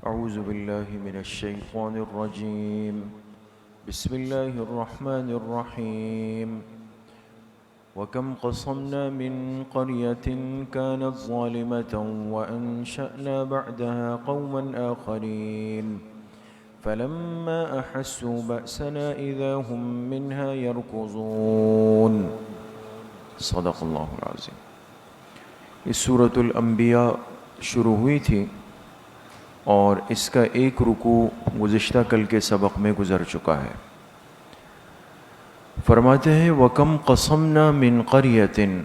أعوذ بالله من الشيطان الرجيم بسم الله الرحمن الرحيم وكم قصمنا من قرية كانت ظالمة وأنشأنا بعدها قوما آخرين فلما أحسوا بأسنا إذا هم منها يركضون صدق اللہ العظیم۔ اس سورۃ الانبیاء شروع ہوئی تھی اور اس کا ایک رکوع گزشتہ کل کے سبق میں گزر چکا ہے۔ فرماتے ہیں وَكَمْ قَصَمْنَا مِنْ قَرْيَةٍ،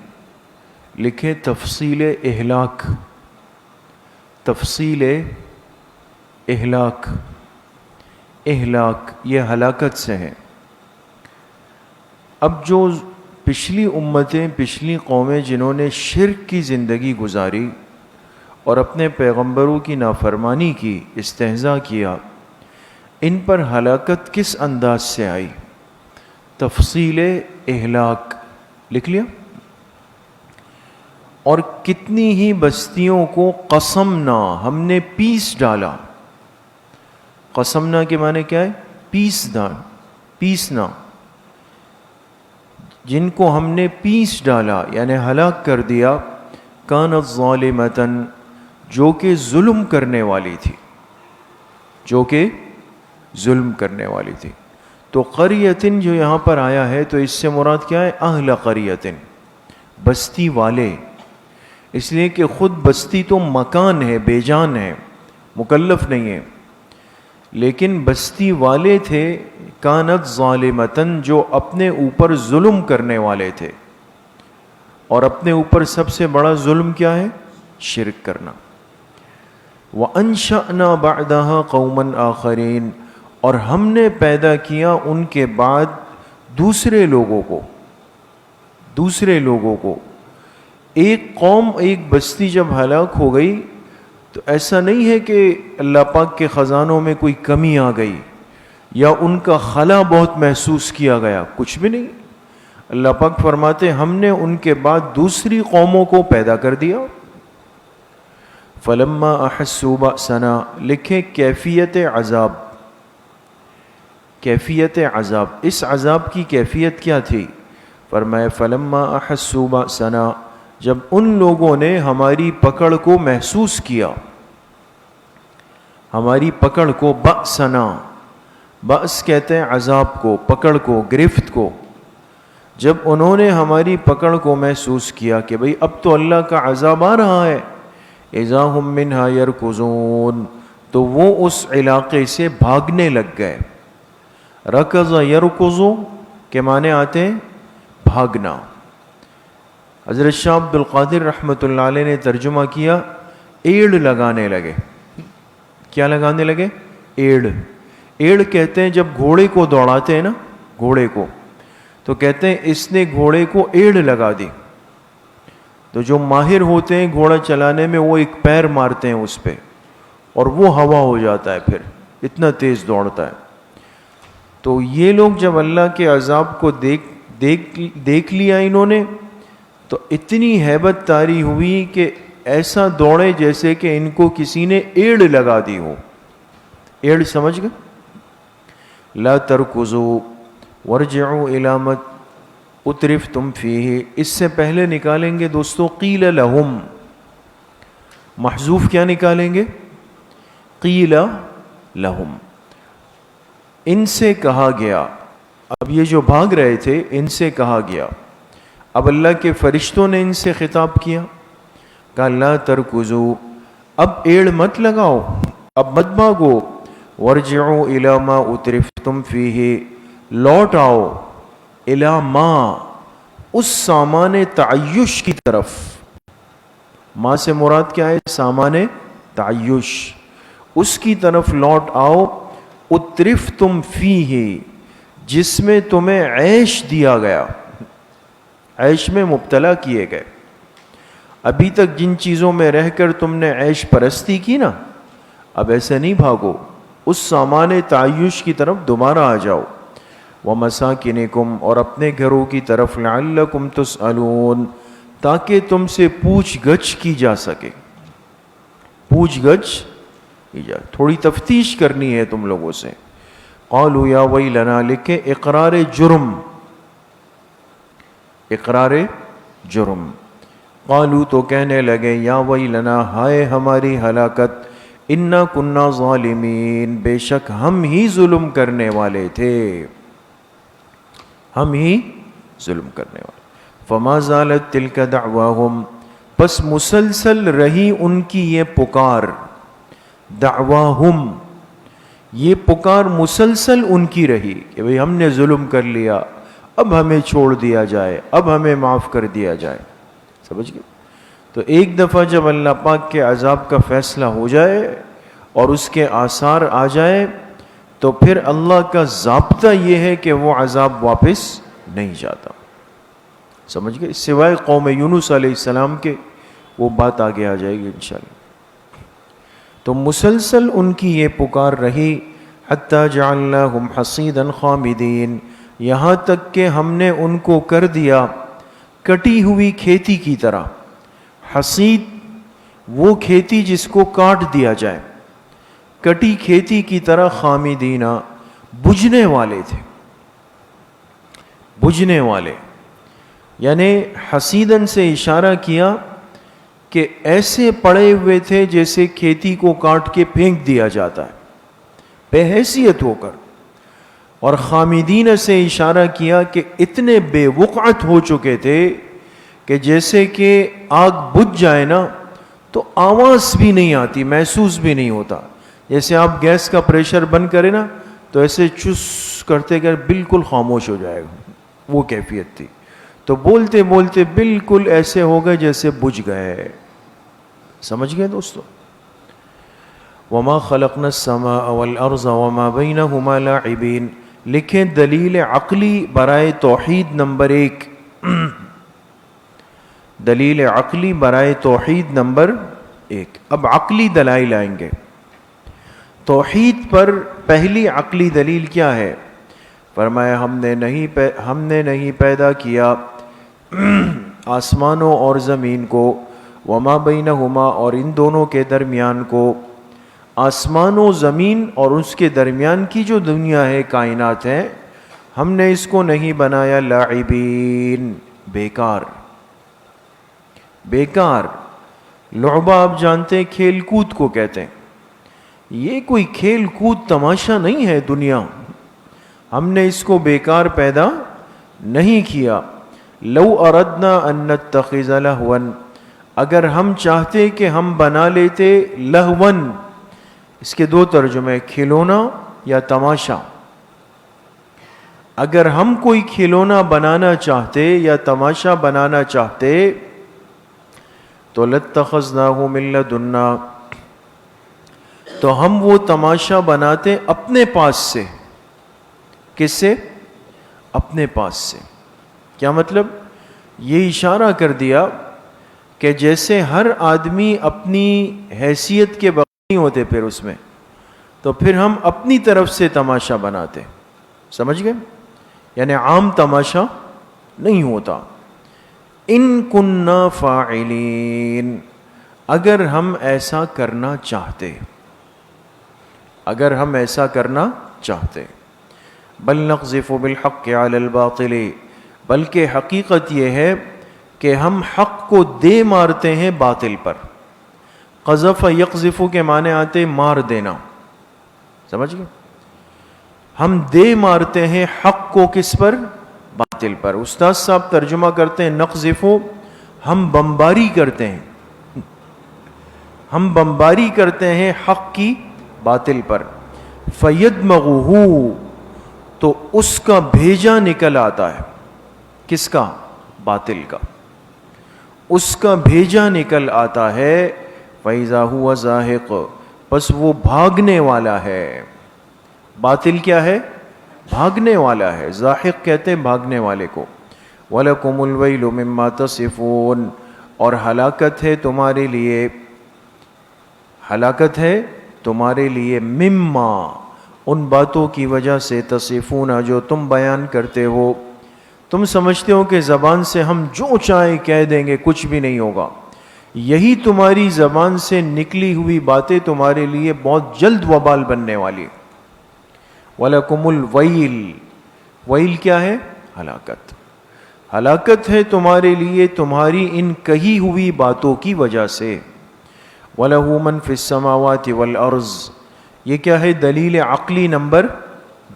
لکھے تفصیل اہلاک، تفصیل اہلاک، اہلاک یہ ہلاکت سے ہے۔ اب جو پچھلی امتیں، پچھلی قومیں جنہوں نے شرک کی زندگی گزاری اور اپنے پیغمبروں کی نافرمانی کی، استہزاء کیا، ان پر ہلاکت کس انداز سے آئی؟ تفصیل اہلاک لکھ لیا۔ اور کتنی ہی بستیوں کو قسمنا، ہم نے پیس ڈالا۔ قسمنا کے معنی کیا ہے؟ پیسنا، جن کو ہم نے پیس ڈالا یعنی ہلاک کر دیا۔ کانت ظالمتاً، جو کہ ظلم کرنے والی تھی، جو کہ ظلم کرنے والی تھی۔ تو قریتن جو یہاں پر آیا ہے تو اس سے مراد کیا ہے؟ اہل قریتن، بستی والے، اس لیے کہ خود بستی تو مکان ہے، بے جان ہے، مکلف نہیں ہے، لیکن بستی والے تھے کانت ظالمتن، جو اپنے اوپر ظلم کرنے والے تھے۔ اور اپنے اوپر سب سے بڑا ظلم کیا ہے؟ شرک کرنا۔ وَأَنشَأْنَا بَعْدَهَا قَوْمًا آخَرِينَ، اور ہم نے پیدا کیا ان کے بعد دوسرے لوگوں کو۔ ایک قوم، ایک بستی جب ہلاک ہو گئی تو ایسا نہیں ہے کہ اللہ پاک کے خزانوں میں کوئی کمی آ گئی یا ان کا خلا بہت محسوس کیا گیا، کچھ بھی نہیں۔ اللہ پاک فرماتے ہم نے ان کے بعد دوسری قوموں کو پیدا کر دیا۔ فلما احسوا بأسنا، لکھیں کیفیت عذاب، کیفیت عذاب، اس عذاب کی کیفیت کیا تھی؟ فرمایا فلما احسوا بأسنا، جب ان لوگوں نے ہماری پکڑ کو محسوس کیا، ہماری پکڑ کو، بأسنا، بأس کہتے ہیں عذاب کو، پکڑ کو، گرفت کو۔ جب انہوں نے ہماری پکڑ کو محسوس کیا کہ بھئی اب تو اللہ کا عذاب آ رہا ہے، اذا ہم منہا یرکضون، تو وہ اس علاقے سے بھاگنے لگ گئے۔ رکض یرکضو کے معنی آتے ہیں بھاگنا۔ حضرت شاہ عبد القادر رحمۃ اللہ علیہ نے ترجمہ کیا ایڑ لگانے لگے۔ کیا لگانے لگے؟ ایڑ۔ ایڑ کہتے ہیں جب گھوڑے کو دوڑاتے ہیں نا، گھوڑے کو، تو کہتے ہیں اس نے گھوڑے کو ایڑ لگا دی۔ تو جو ماہر ہوتے ہیں گھوڑا چلانے میں وہ ایک پیر مارتے ہیں اس پہ اور وہ ہوا ہو جاتا ہے، پھر اتنا تیز دوڑتا ہے۔ تو یہ لوگ جب اللہ کے عذاب کو دیکھ لیا انہوں نے، تو اتنی ہیبت طاری ہوئی کہ ایسا دوڑے جیسے کہ ان کو کسی نے ایڑ لگا دی ہو۔ ایڑ سمجھ گئے؟ لا ترکضوا وارجعوا الی ما اترفتم فیہ، اس سے پہلے نکالیں گے دوستو قیل لہم، محذوف کیا نکالیں گے؟ قیل لہم، ان سے کہا گیا۔ اب یہ جو بھاگ رہے تھے ان سے کہا گیا۔ اب اللہ کے فرشتوں نے ان سے خطاب کیا، کہا لا ترکضوا، اب ایڑ مت لگاؤ، اب مت بھاگو، وارجعوا الی ما اترفتم فیہ، لوٹ آؤ، الی ما، اس سامان تعیش کی طرف۔ ما سے مراد کیا ہے؟ سامان تعیش، اس کی طرف لوٹ آؤ، اترفتم فیہ، جس میں تمہیں عیش دیا گیا، عیش میں مبتلا کیے گئے۔ ابھی تک جن چیزوں میں رہ کر تم نے عیش پرستی کی نا، اب ایسے نہیں بھاگو، اس سامان تعیش کی طرف دوبارہ آ جاؤ۔ وَمَسَاكِنِكُمْ، اور اپنے گھروں کی طرف، لَعَلَّكُمْ تُسْأَلُونَ، تاکہ تم سے پوچھ گچھ کی جا سکے۔ پوچھ گچھ ایجاد، تھوڑی تفتیش کرنی ہے تم لوگوں سے. قالوا یا ویلنا، لکھے اقرار جرم، اقرار جرم. قالوا تو کہنے لگے یا ویلنا، ہائے ہماری ہلاکت، انا کنا ظالمین، بے شک ہم ہی ظلم کرنے والے تھے، ہم ہی ظلم کرنے والے. فما زالت تلک دعواہم، پس مسلسل رہی ان کی یہ پکار، دعواہم، یہ پکار مسلسل ان کی رہی کہ بھئی ہم نے ظلم کر لیا، اب ہمیں چھوڑ دیا جائے، اب ہمیں معاف کر دیا جائے. سمجھ گئے؟ تو ایک دفعہ جب اللہ پاک کے عذاب کا فیصلہ ہو جائے اور اس کے آثار آ جائے تو پھر اللہ کا ضابطہ یہ ہے کہ وہ عذاب واپس نہیں جاتا. سمجھ گئے؟ سوائے قوم یونس علیہ السلام کے، وہ بات آگے آ جائے گی انشاءاللہ. تو مسلسل ان کی یہ پکار رہی، حتی جعلناہم حصیدا خامدین، یہاں تک کہ ہم نے ان کو کر دیا کٹی ہوئی کھیتی کی طرح. حصید وہ کھیتی جس کو کاٹ دیا جائے، کٹی کھیتی کی طرح، خامدینہ بجھنے والے تھے، بجھنے والے. یعنی حصیدن سے اشارہ کیا کہ ایسے پڑے ہوئے تھے جیسے کھیتی کو کاٹ کے پھینک دیا جاتا ہے بے حیثیت ہو کر. اور خامدین سے اشارہ کیا کہ اتنے بے وقعت ہو چکے تھے کہ جیسے کہ آگ بجھ جائے نا تو آواز بھی نہیں آتی، محسوس بھی نہیں ہوتا. جیسے آپ گیس کا پریشر بند کریں نا تو ایسے چس کرتے کر بالکل خاموش ہو جائے گا، وہ کیفیت تھی. تو بولتے بولتے بالکل ایسے ہو گئے جیسے بجھ گئے. سمجھ گئے دوستو؟ وما خلقنا السماء والارض وما بینہما لاعبین، لکھیں دلیل عقلی برائے توحید نمبر 1، دلیل عقلی برائے توحید نمبر 1. اب عقلی دلائل آئیں گے. توحید پر پہلی عقلی دلیل کیا ہے؟ فرمایا ہم نے نہیں پیدا کیا آسمانوں اور زمین کو، وما بینہما اور ان دونوں کے درمیان کو. آسمان و زمین اور اس کے درمیان کی جو دنیا ہے، کائنات ہے، ہم نے اس کو نہیں بنایا لاعبین، بیکار. بیکار لعبہ آپ جانتے ہیں کھیل کود کو کہتے ہیں. یہ کوئی کھیل کود تماشا نہیں ہے دنیا، ہم نے اس کو بیکار پیدا نہیں کیا. لو اردنا ان نتخذ لہوا، اگر ہم چاہتے کہ ہم بنا لیتے لہون، اس کے 2 ترجمے، کھلونا یا تماشا. اگر ہم کوئی کھلونا بنانا چاہتے یا تماشا بنانا چاہتے تو لاتخذناہ من لدنا، تو ہم وہ تماشا بناتے اپنے پاس سے. کس سے؟ اپنے پاس سے. کیا مطلب؟ یہ اشارہ کر دیا کہ جیسے ہر آدمی اپنی حیثیت کے بغیر نہیں ہوتے پھر اس میں، تو پھر ہم اپنی طرف سے تماشا بناتے. سمجھ گئے؟ یعنی عام تماشا نہیں ہوتا. ان کننا فاعلین، اگر ہم ایسا کرنا چاہتے، اگر ہم ایسا کرنا چاہتے. بل نقذف بالحق علی الباطل، بلکہ حقیقت یہ ہے کہ ہم حق کو دے مارتے ہیں باطل پر. قذف یقذف کے معنی آتے مار دینا. سمجھ گئے؟ ہم دے مارتے ہیں حق کو کس پر؟ باطل پر. استاد صاحب ترجمہ کرتے ہیں نقذف، ہم بمباری کرتے ہیں، ہم بمباری کرتے ہیں حق کی باطل پر. فیدمغہ، تو اس کا بھیجا نکل آتا ہے. کس کا؟ باطل کا. اس کا بھیجا نکل آتا ہے. فَإِذَا هُوَ زَاهِقٌ، پس وہ بھاگنے والا ہے. باطل کیا ہے؟ بھاگنے والا ہے. زاہق کہتے ہیں بھاگنے والے کو. وَلَكُمُ الْوَيْلُ مِمَّا تَصِفُونَ، اور ہلاکت ہے تمہارے لیے، ہلاکت ہے تمہارے لیے، مما، ان باتوں کی وجہ سے، تصفون، جو تم بیان کرتے ہو. تم سمجھتے ہو کہ زبان سے ہم جو چاہیں کہہ دیں گے کچھ بھی نہیں ہوگا. یہی تمہاری زبان سے نکلی ہوئی باتیں تمہارے لیے بہت جلد وبال بننے والی. وَلَكُمُ الْوَيْلِ، ویل کیا ہے؟ ہلاکت. ہلاکت ہے تمہارے لیے تمہاری ان کہی ہوئی باتوں کی وجہ سے. وَلَهُ مَنْ فِي السَّمَاوَاتِ وَالْأَرْضِ، یہ کیا ہے؟ دلیل عقلی نمبر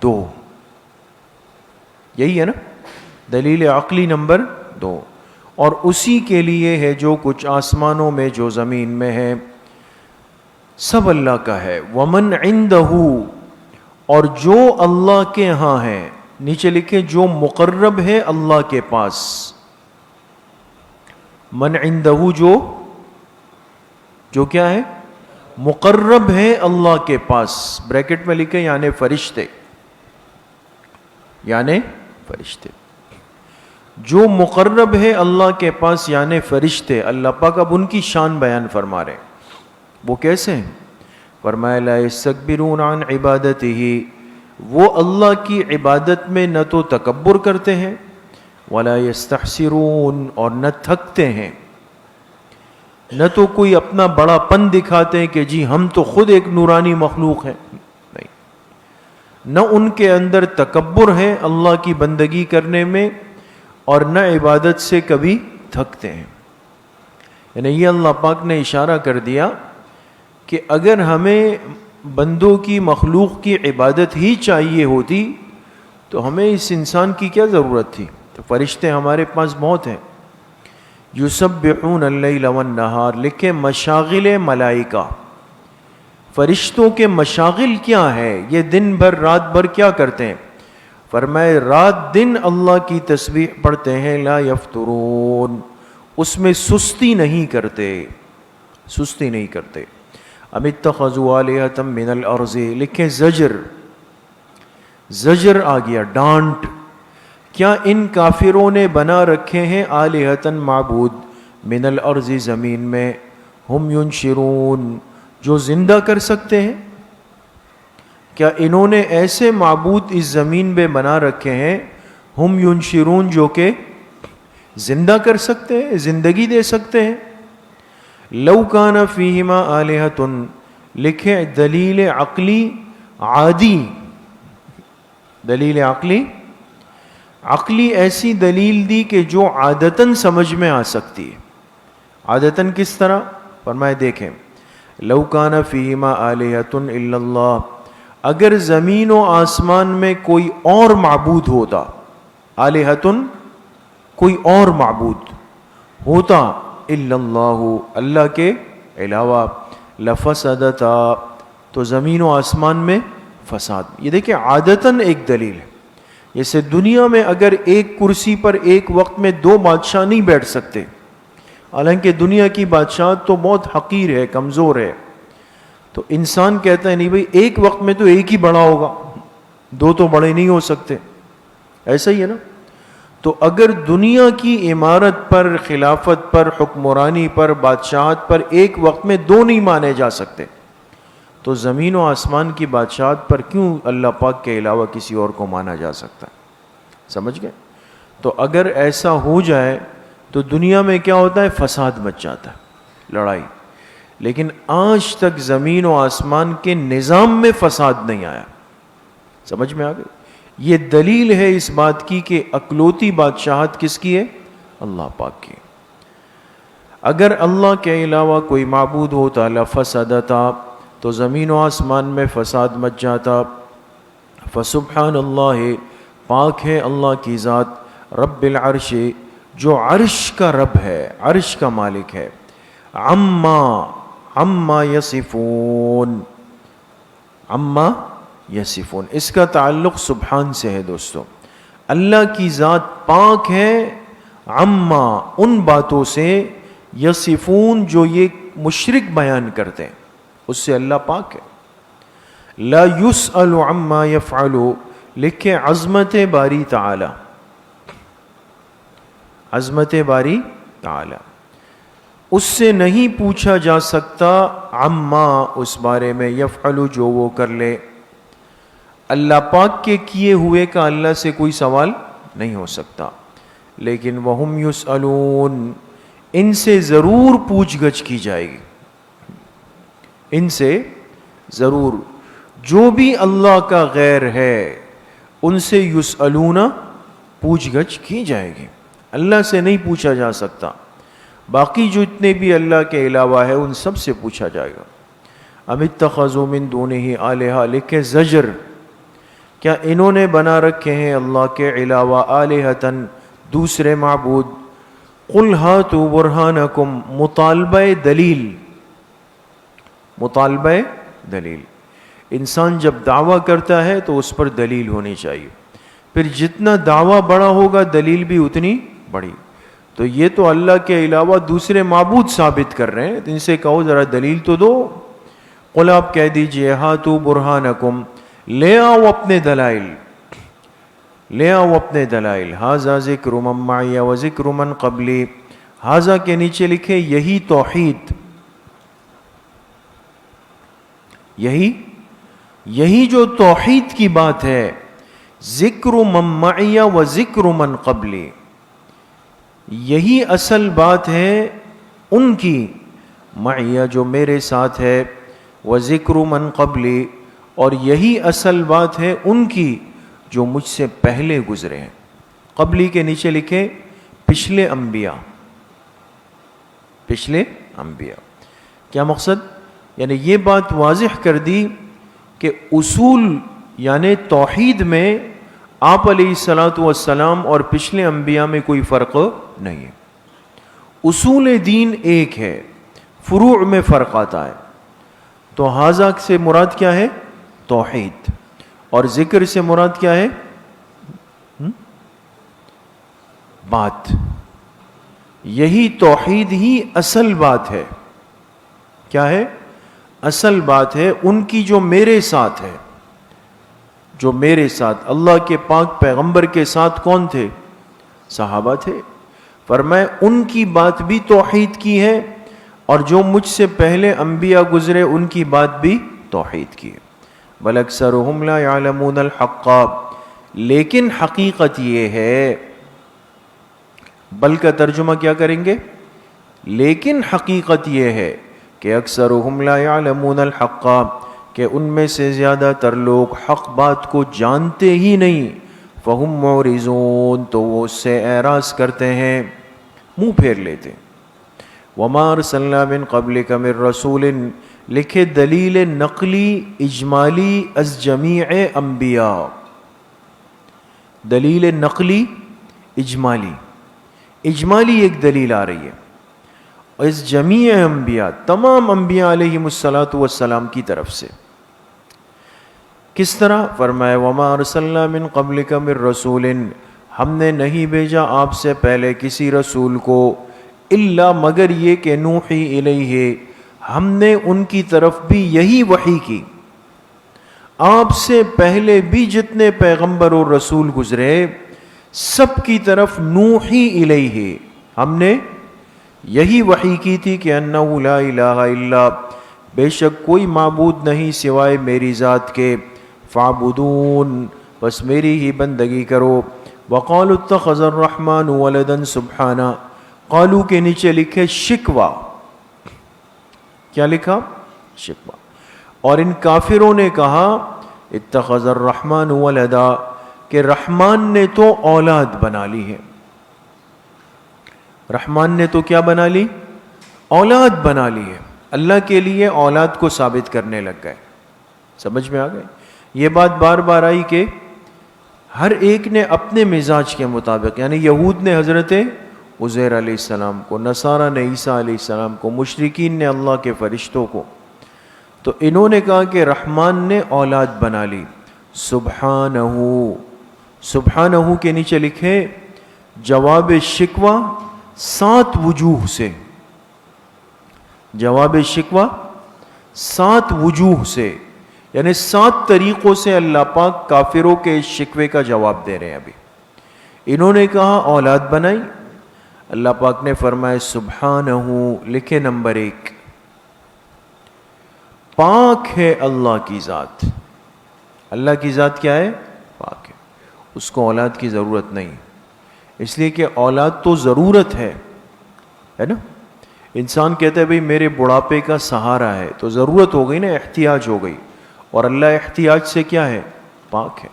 2. یہی ہے نا دلیل عقلی نمبر 2. اور اسی کے لیے ہے جو کچھ آسمانوں میں جو زمین میں ہے سب اللہ کا ہے. وَمَنْ عِنْدَهُ، اور جو اللہ کے ہاں ہے، نیچے لکھے جو مقرب ہے اللہ کے پاس. من عندہ، جو کیا ہے؟ مقرب ہے اللہ کے پاس. بریکٹ میں لکھے یعنی فرشتے، یعنی فرشتے. جو مقرب ہے اللہ کے پاس یعنی فرشتے. اللہ پاک اب ان کی شان بیان فرما رہے ہیں. وہ کیسے ہیں؟ فرمایا لا یستکبرون عن عبادتہ، وہ اللہ کی عبادت میں نہ تو تکبر کرتے ہیں، ولا یستحسرون، اور نہ تھکتے ہیں. نہ تو کوئی اپنا بڑا پن دکھاتے ہیں کہ جی ہم تو خود ایک نورانی مخلوق ہیں، نہیں. نہ ان کے اندر تکبر ہے اللہ کی بندگی کرنے میں، اور نہ عبادت سے کبھی تھکتے ہیں. یعنی یہ اللہ پاک نے اشارہ کر دیا کہ اگر ہمیں بندوں کی مخلوق کی عبادت ہی چاہیے ہوتی تو ہمیں اس انسان کی کیا ضرورت تھی. تو فرشتے ہمارے پاس بہت ہیں. یسبحون اللیل والنہار، لکھے مشاغل ملائکہ. فرشتوں کے مشاغل کیا ہے؟ یہ دن بھر رات بھر کیا کرتے ہیں؟ فرمائے رات دن اللہ کی تسبیح پڑھتے ہیں. لا یفترون، اس میں سستی نہیں کرتے، سستی نہیں کرتے. ام اتخذوا آلہۃ من الارض، لکھیں زجر، زجر آ گیا، ڈانٹ. کیا ان کافروں نے بنا رکھے ہیں آلہۃ معبود من الارض، زمین میں، ہم ینشرون، جو زندہ کر سکتے ہیں؟ کیا انہوں نے ایسے معبود اس زمین میں بنا رکھے ہیں ہم ینشرون، جو کہ زندہ کر سکتے ہیں، زندگی دے سکتے ہیں؟ لو کان فیہما آلہۃ، لکھے دلیل عقلی عادی، دلیل عقلی، عقلی ایسی دلیل دی کہ جو عادتاً سمجھ میں آ سکتی ہے. عادتاً کس طرح؟ فرمائے دیکھیں لو کان فیہما آلہۃ الا اللہ، اگر زمین و آسمان میں کوئی اور معبود ہوتا، آلہۃ کوئی اور معبود ہوتا، الا اللہ اللہ کے علاوہ، لفسدتا تو زمین و آسمان میں فساد. یہ دیکھیں عادتاً ایک دلیل ہے. جیسے دنیا میں اگر ایک کرسی پر ایک وقت میں 2 بادشاہ نہیں بیٹھ سکتے، حالانکہ دنیا کی بادشاہت تو بہت حقیر ہے، کمزور ہے، تو انسان کہتا ہے نہیں بھئی ایک وقت میں تو ایک ہی بڑا ہوگا، 2 تو بڑے نہیں ہو سکتے. ایسا ہی ہے نا. تو اگر دنیا کی عمارت پر، خلافت پر، حکمرانی پر، بادشاہت پر ایک وقت میں 2 نہیں مانے جا سکتے، تو زمین و آسمان کی بادشاہت پر کیوں اللہ پاک کے علاوہ کسی اور کو مانا جا سکتا ہے؟ سمجھ گئے؟ تو اگر ایسا ہو جائے تو دنیا میں کیا ہوتا ہے؟ فساد مچ جاتا ہے، لڑائی. لیکن آج تک زمین و آسمان کے نظام میں فساد نہیں آیا. سمجھ میں آ گئی؟ یہ دلیل ہے اس بات کی کہ اکلوتی بادشاہت کس کی ہے؟ اللہ پاک کی. اگر اللہ کے علاوہ کوئی معبود ہوتا لفسدتا، تو زمین و آسمان میں فساد مچ جاتا. فسبحان اللہ، پاک ہے اللہ کی ذات، رب العرش، جو عرش کا رب ہے، عرش کا مالک ہے. عما یصفون، عما یصفون، اس کا تعلق سبحان سے ہے دوستو. اللہ کی ذات پاک ہے عما، ان باتوں سے، یصفون جو یہ مشرک بیان کرتے ہیں اس سے اللہ پاک ہے. لا یسأل عما یفعل، لکھے عظمت باری تعالی، عظمت باری تعالی، اس سے نہیں پوچھا جا سکتا عما، اس بارے میں، یفعل جو وہ کر لے. اللہ پاک کے کیے ہوئے کا اللہ سے کوئی سوال نہیں ہو سکتا. لیکن وہم یسألون، ان سے ضرور پوچھ گچھ کی جائے گی، ان سے ضرور، جو بھی اللہ کا غیر ہے ان سے یسألون پوچھ گچھ کی جائے گی، اللہ سے نہیں پوچھا جا سکتا، باقی جو اتنے بھی اللہ کے علاوہ ہے ان سب سے پوچھا جائے گا۔ ام اتخذوا من دونہ آلہہ، لکھے زجر، کیا انہوں نے بنا رکھے ہیں اللہ کے علاوہ آلہتن دوسرے معبود؟ قل ہاتوا برہانکم، مطالبہ دلیل، مطالبہ دلیل، انسان جب دعویٰ کرتا ہے تو اس پر دلیل ہونی چاہیے، پھر جتنا دعویٰ بڑا ہوگا دلیل بھی اتنی بڑی۔ تو یہ تو اللہ کے علاوہ دوسرے معبود ثابت کر رہے ہیں، ان سے کہو ذرا دلیل تو دو۔ قل، آپ کہہ دیجئے، ہاتوا برہانکم، لے آؤ اپنے دلائل، لے آؤ اپنے دلائل۔ ھذا ذکر من معی و ذکر من قبلی، ھذا کے نیچے لکھے یہی توحید، یہی جو توحید کی بات ہے، ذکر من معی و ذکر من قبلی، یہی اصل بات ہے ان کی، معی جو میرے ساتھ ہے، و ذکر من قبلی، اور یہی اصل بات ہے ان کی جو مجھ سے پہلے گزرے ہیں۔ قبلی کے نیچے لکھے پچھلے انبیاء، پچھلے انبیاء۔ کیا مقصد؟ یعنی یہ بات واضح کر دی کہ اصول یعنی توحید میں آپ علیہ الصلاۃ والسلام اور پچھلے انبیاء میں کوئی فرق نہیں ہے، اصول دین ایک ہے، فروع میں فرق آتا ہے۔ تو ھذا سے مراد کیا ہے؟ توحید، اور ذکر سے مراد کیا ہے؟ بات، یہی توحید ہی اصل بات ہے۔ کیا ہے؟ اصل بات ہے ان کی جو میرے ساتھ ہے، جو میرے ساتھ اللہ کے پاک پیغمبر کے ساتھ کون تھے؟ صحابہ تھے۔ فرمایا ان کی بات بھی توحید کی ہے، اور جو مجھ سے پہلے انبیاء گزرے ان کی بات بھی توحید کی ہے۔ بل اکثرهم لا يعلمون الحق، لیکن حقیقت یہ ہے، بل کا ترجمہ کیا کریں گے؟ لیکن حقیقت یہ ہے کہ اکثرهم لا يعلمون الحق، کہ ان میں سے زیادہ تر لوگ حق بات کو جانتے ہی نہیں، فہم معرضون، تو وہ اس سے اعراض کرتے ہیں، منہ پھیر لیتے۔ وما ارسلنا من قبلک من رسول، لکھے دلیل نقلی اجمالی از جمیع انبیاء، دلیل نقلی اجمالی، اجمالی ایک دلیل آ رہی ہے از جمیع انبیاء، تمام انبیاء علیہم الصلاۃ والسلام کی طرف سے۔ کس طرح؟ فرمایا وما ارسلنا من قبلک من رسول، ہم نے نہیں بھیجا آپ سے پہلے کسی رسول کو، الا مگر یہ کہ نوحی الیہ، ہم نے ان کی طرف بھی یہی وحی کی۔ آپ سے پہلے بھی جتنے پیغمبر اور رسول گزرے سب کی طرف نوحی الیہ، ہم نے یہی وحی کی تھی کہ انہ لا الہ الا، بے شک کوئی معبود نہیں سوائے میری ذات کے، فاعبدون، بس میری ہی بندگی کرو۔ وقالوا اتخذ الرحمن ولدا سبحانہ، قالو کے نیچے لکھے شکوہ، کیا لکھا؟ شکوہ۔ اور ان کافروں نے کہا اتخذ الرحمن ولدا، کہ رحمان نے تو اولاد بنا لی ہے، رحمان نے تو کیا بنا لی؟ اولاد بنا لی ہے، اللہ کے لیے اولاد کو ثابت کرنے لگ گئے۔ سمجھ میں آ گئے؟ یہ بات بار بار آئی کہ ہر ایک نے اپنے مزاج کے مطابق، یعنی یہود نے حضرت عزیر علیہ السلام کو، نصارہ نے عیسیٰ علیہ السلام کو، مشرکین نے اللہ کے فرشتوں کو، تو انہوں نے کہا کہ رحمان نے اولاد بنا لی۔ سبحانہ، سبحانہ کے نیچے لکھے جواب شکوہ 7 وجوہ سے، جواب شکوہ 7 وجوہ سے، یعنی 7 طریقوں سے اللہ پاک کافروں کے شکوے کا جواب دے رہے ہیں۔ ابھی انہوں نے کہا اولاد بنائی، اللہ پاک نے فرمایا سبحانہ، لکھے نمبر 1، پاک ہے اللہ کی ذات۔ اللہ کی ذات کیا ہے؟ پاک ہے، اس کو اولاد کی ضرورت نہیں، اس لیے کہ اولاد تو ضرورت ہے، ہے نا. انسان کہتا ہے بھئی میرے بڑھاپے کا سہارا ہے, تو ضرورت ہو گئی نا, احتیاج ہو گئی, اور اللہ احتیاج سے کیا ہے, پاک ہے.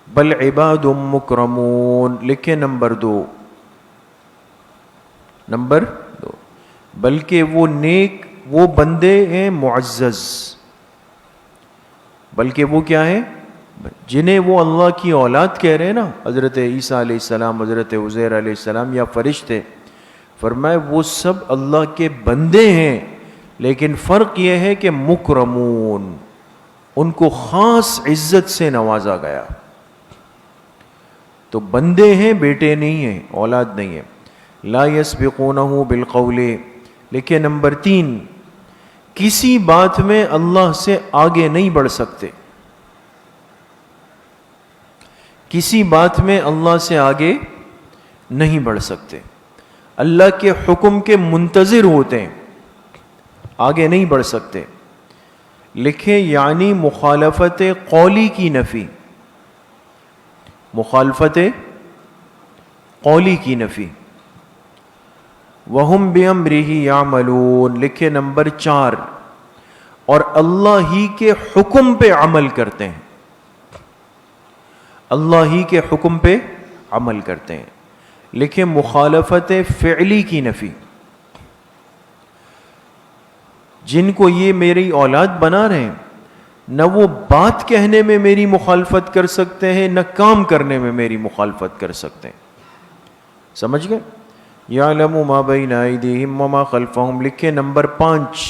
بل عباد مکرمون, لکھے نمبر 2, بلکہ وہ نیک, وہ بندے ہیں معزز, بلکہ وہ کیا ہے, جنہیں وہ اللہ کی اولاد کہہ رہے ہیں نا, حضرت عیسیٰ علیہ السلام, حضرت عزیر علیہ السلام یا فرشتے, فرمائے وہ سب اللہ کے بندے ہیں, لیکن فرق یہ ہے کہ مکرمون, ان کو خاص عزت سے نوازا گیا. تو بندے ہیں, بیٹے نہیں ہیں, اولاد نہیں ہیں. لا یسبقونہ بالقول, لکھے نمبر 3, کسی بات میں اللہ سے آگے نہیں بڑھ سکتے, کسی بات میں اللہ سے آگے نہیں بڑھ سکتے, اللہ کے حکم کے منتظر ہوتے ہیں, آگے نہیں بڑھ سکتے. لکھے یعنی مخالفت قولی کی نفی, مخالفت قولی کی نفی. وَهُمْ بِأَمْرِهِ يَعْمَلُونَ, لکھے نمبر 4, اور اللہ ہی کے حکم پہ عمل کرتے ہیں, اللہ ہی کے حکم پہ عمل کرتے ہیں. لکھے مخالفت فعلی کی نفی, جن کو یہ میری اولاد بنا رہے ہیں, نہ وہ بات کہنے میں میری مخالفت کر سکتے ہیں, نہ کام کرنے میں میری مخالفت کر سکتے ہیں. سمجھ گئے؟ یعلم ما بین ایدیہم وما خلفہم, لکھے نمبر 5,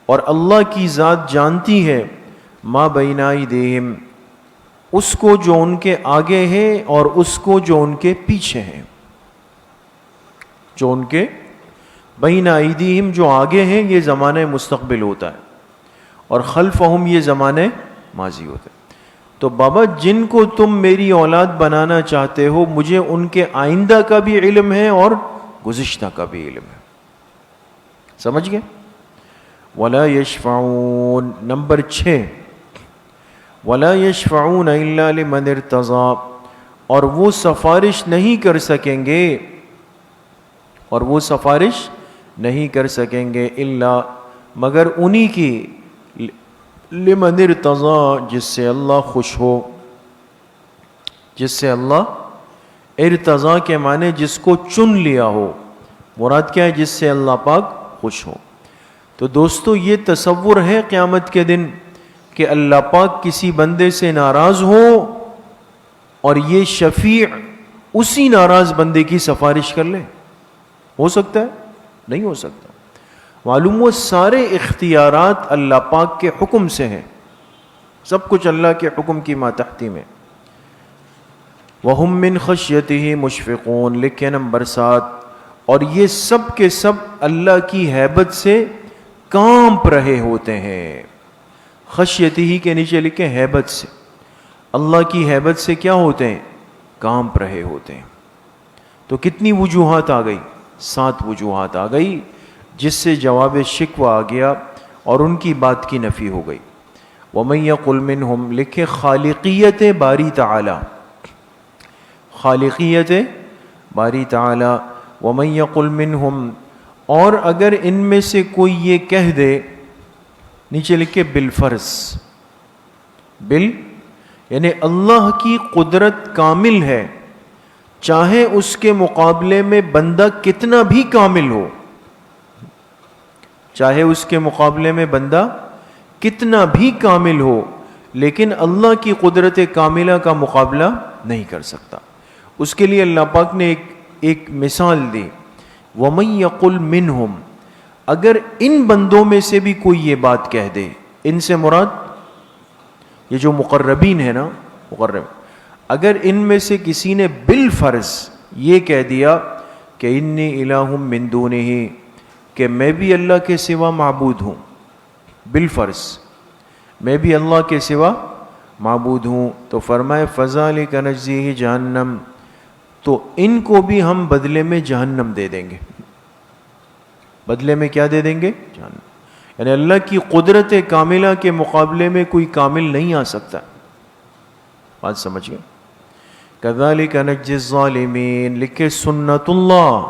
اور اللہ کی ذات جانتی ہے ما بین ایدیہم, اس کو جو ان کے آگے ہے اور اس کو جو ان کے پیچھے ہے. جو ان کے بین ایدیہم جو آگے ہیں یہ زمانہ مستقبل ہوتا ہے, اور خلفہم یہ زمانہ ماضی ہوتا ہے. تو بابا جن کو تم میری اولاد بنانا چاہتے ہو, مجھے ان کے آئندہ کا بھی علم ہے اور گزشتہ کا بھی علم ہے. سمجھ گئے؟ وَلَا يَشْفَعُونَ, نمبر 6, وَلَا يَشْفَعُونَ إِلَّا لِمَنِ ارْتَضَىٰ, اور وہ سفارش نہیں کر سکیں گے, اور وہ سفارش نہیں کر سکیں گے, الا مگر انہی کی, لمن ارتضیٰ جس سے اللہ خوش ہو, جس سے اللہ, ارتضیٰ کے معنی جس کو چن لیا ہو, مراد کیا ہے, جس سے اللہ پاک خوش ہو. تو دوستو یہ تصور ہے قیامت کے دن کہ اللہ پاک کسی بندے سے ناراض ہو اور یہ شفیع اسی ناراض بندے کی سفارش کر لے؟ ہو سکتا ہے؟ نہیں ہو سکتا. معلوم ہو سارے اختیارات اللہ پاک کے حکم سے ہیں, سب کچھ اللہ کے حکم کی ماتحتی میں. وَهُم مِّن خَشْيَتِهِ مُشْفِقُونَ, لکھے نمبر 7, اور یہ سب کے سب اللہ کی ہیبت سے کانپ رہے ہوتے ہیں. خشیتہ کے نیچے لکھے ہیبت سے, اللہ کی ہیبت سے کیا ہوتے ہیں؟ کانپ رہے ہوتے ہیں. تو کتنی وجوہات آ گئی؟ 7 وجوہات آ گئی, جس سے جواب شکوہ آ گیا اور ان کی بات کی نفی ہو گئی. وَمَن يَقُلْ مِنْهُمْ, لکھے خالقیت باری تعالی, خالقیت باری تعالی. وَمَن يَقُلْ مِنْهُمْ, اور اگر ان میں سے کوئی یہ کہہ دے, نیچے لکھے بالفرض, یعنی اللہ کی قدرت کامل ہے, چاہے اس کے مقابلے میں بندہ کتنا بھی کامل ہو, چاہے اس کے مقابلے میں بندہ کتنا بھی کامل ہو, لیکن اللہ کی قدرت کاملہ کا مقابلہ نہیں کر سکتا. اس کے لیے اللہ پاک نے ایک مثال دی. وَمَن يَقُلْ مِنْهُمْ, اگر ان بندوں میں سے بھی کوئی یہ بات کہہ دے, ان سے مراد یہ جو مقربین ہیں نا, مقرب, اگر ان میں سے کسی نے بالفرض یہ کہہ دیا کہ انی الہ من دونہ, کہ میں بھی اللہ کے سوا معبود ہوں, بالفرض میں بھی اللہ کے سوا معبود ہوں, تو فرمائے فذلک نجزیہ جہنم, تو ان کو بھی ہم بدلے میں جہنم دے دیں گے. بدلے میں کیا دے دیں گے؟ جہنم. یعنی اللہ کی قدرت کاملہ کے مقابلے میں کوئی کامل نہیں آ سکتا. بات سمجھ گئے؟ کذالک نجزی الظالمین, لکھے سنت اللہ,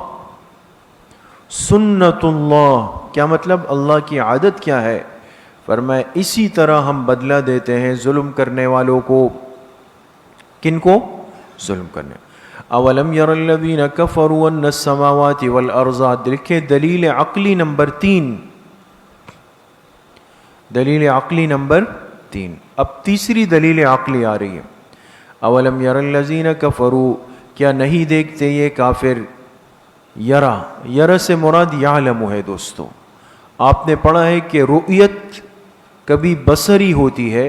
سنت اللہ، کیا مطلب؟ اللہ کی عادت کیا ہے؟ فرمایا اسی طرح ہم بدلہ دیتے ہیں ظلم کرنے والوں کو۔ کن کو؟ ظلم کرنے۔ اولم یر الذین کفروا ان السماوات والارض، دیکھیں دلیل عقلی نمبر 3، دلیل عقلی نمبر 3۔ اب تیسری دلیل عقلی آ رہی ہے۔ اولم یر الذین کفروا، کیا نہیں دیکھتے یہ کافر؟ یرا، یرا سے مراد یعلم ہے دوستو۔ آپ نے پڑھا ہے کہ رؤیت کبھی بصری ہوتی ہے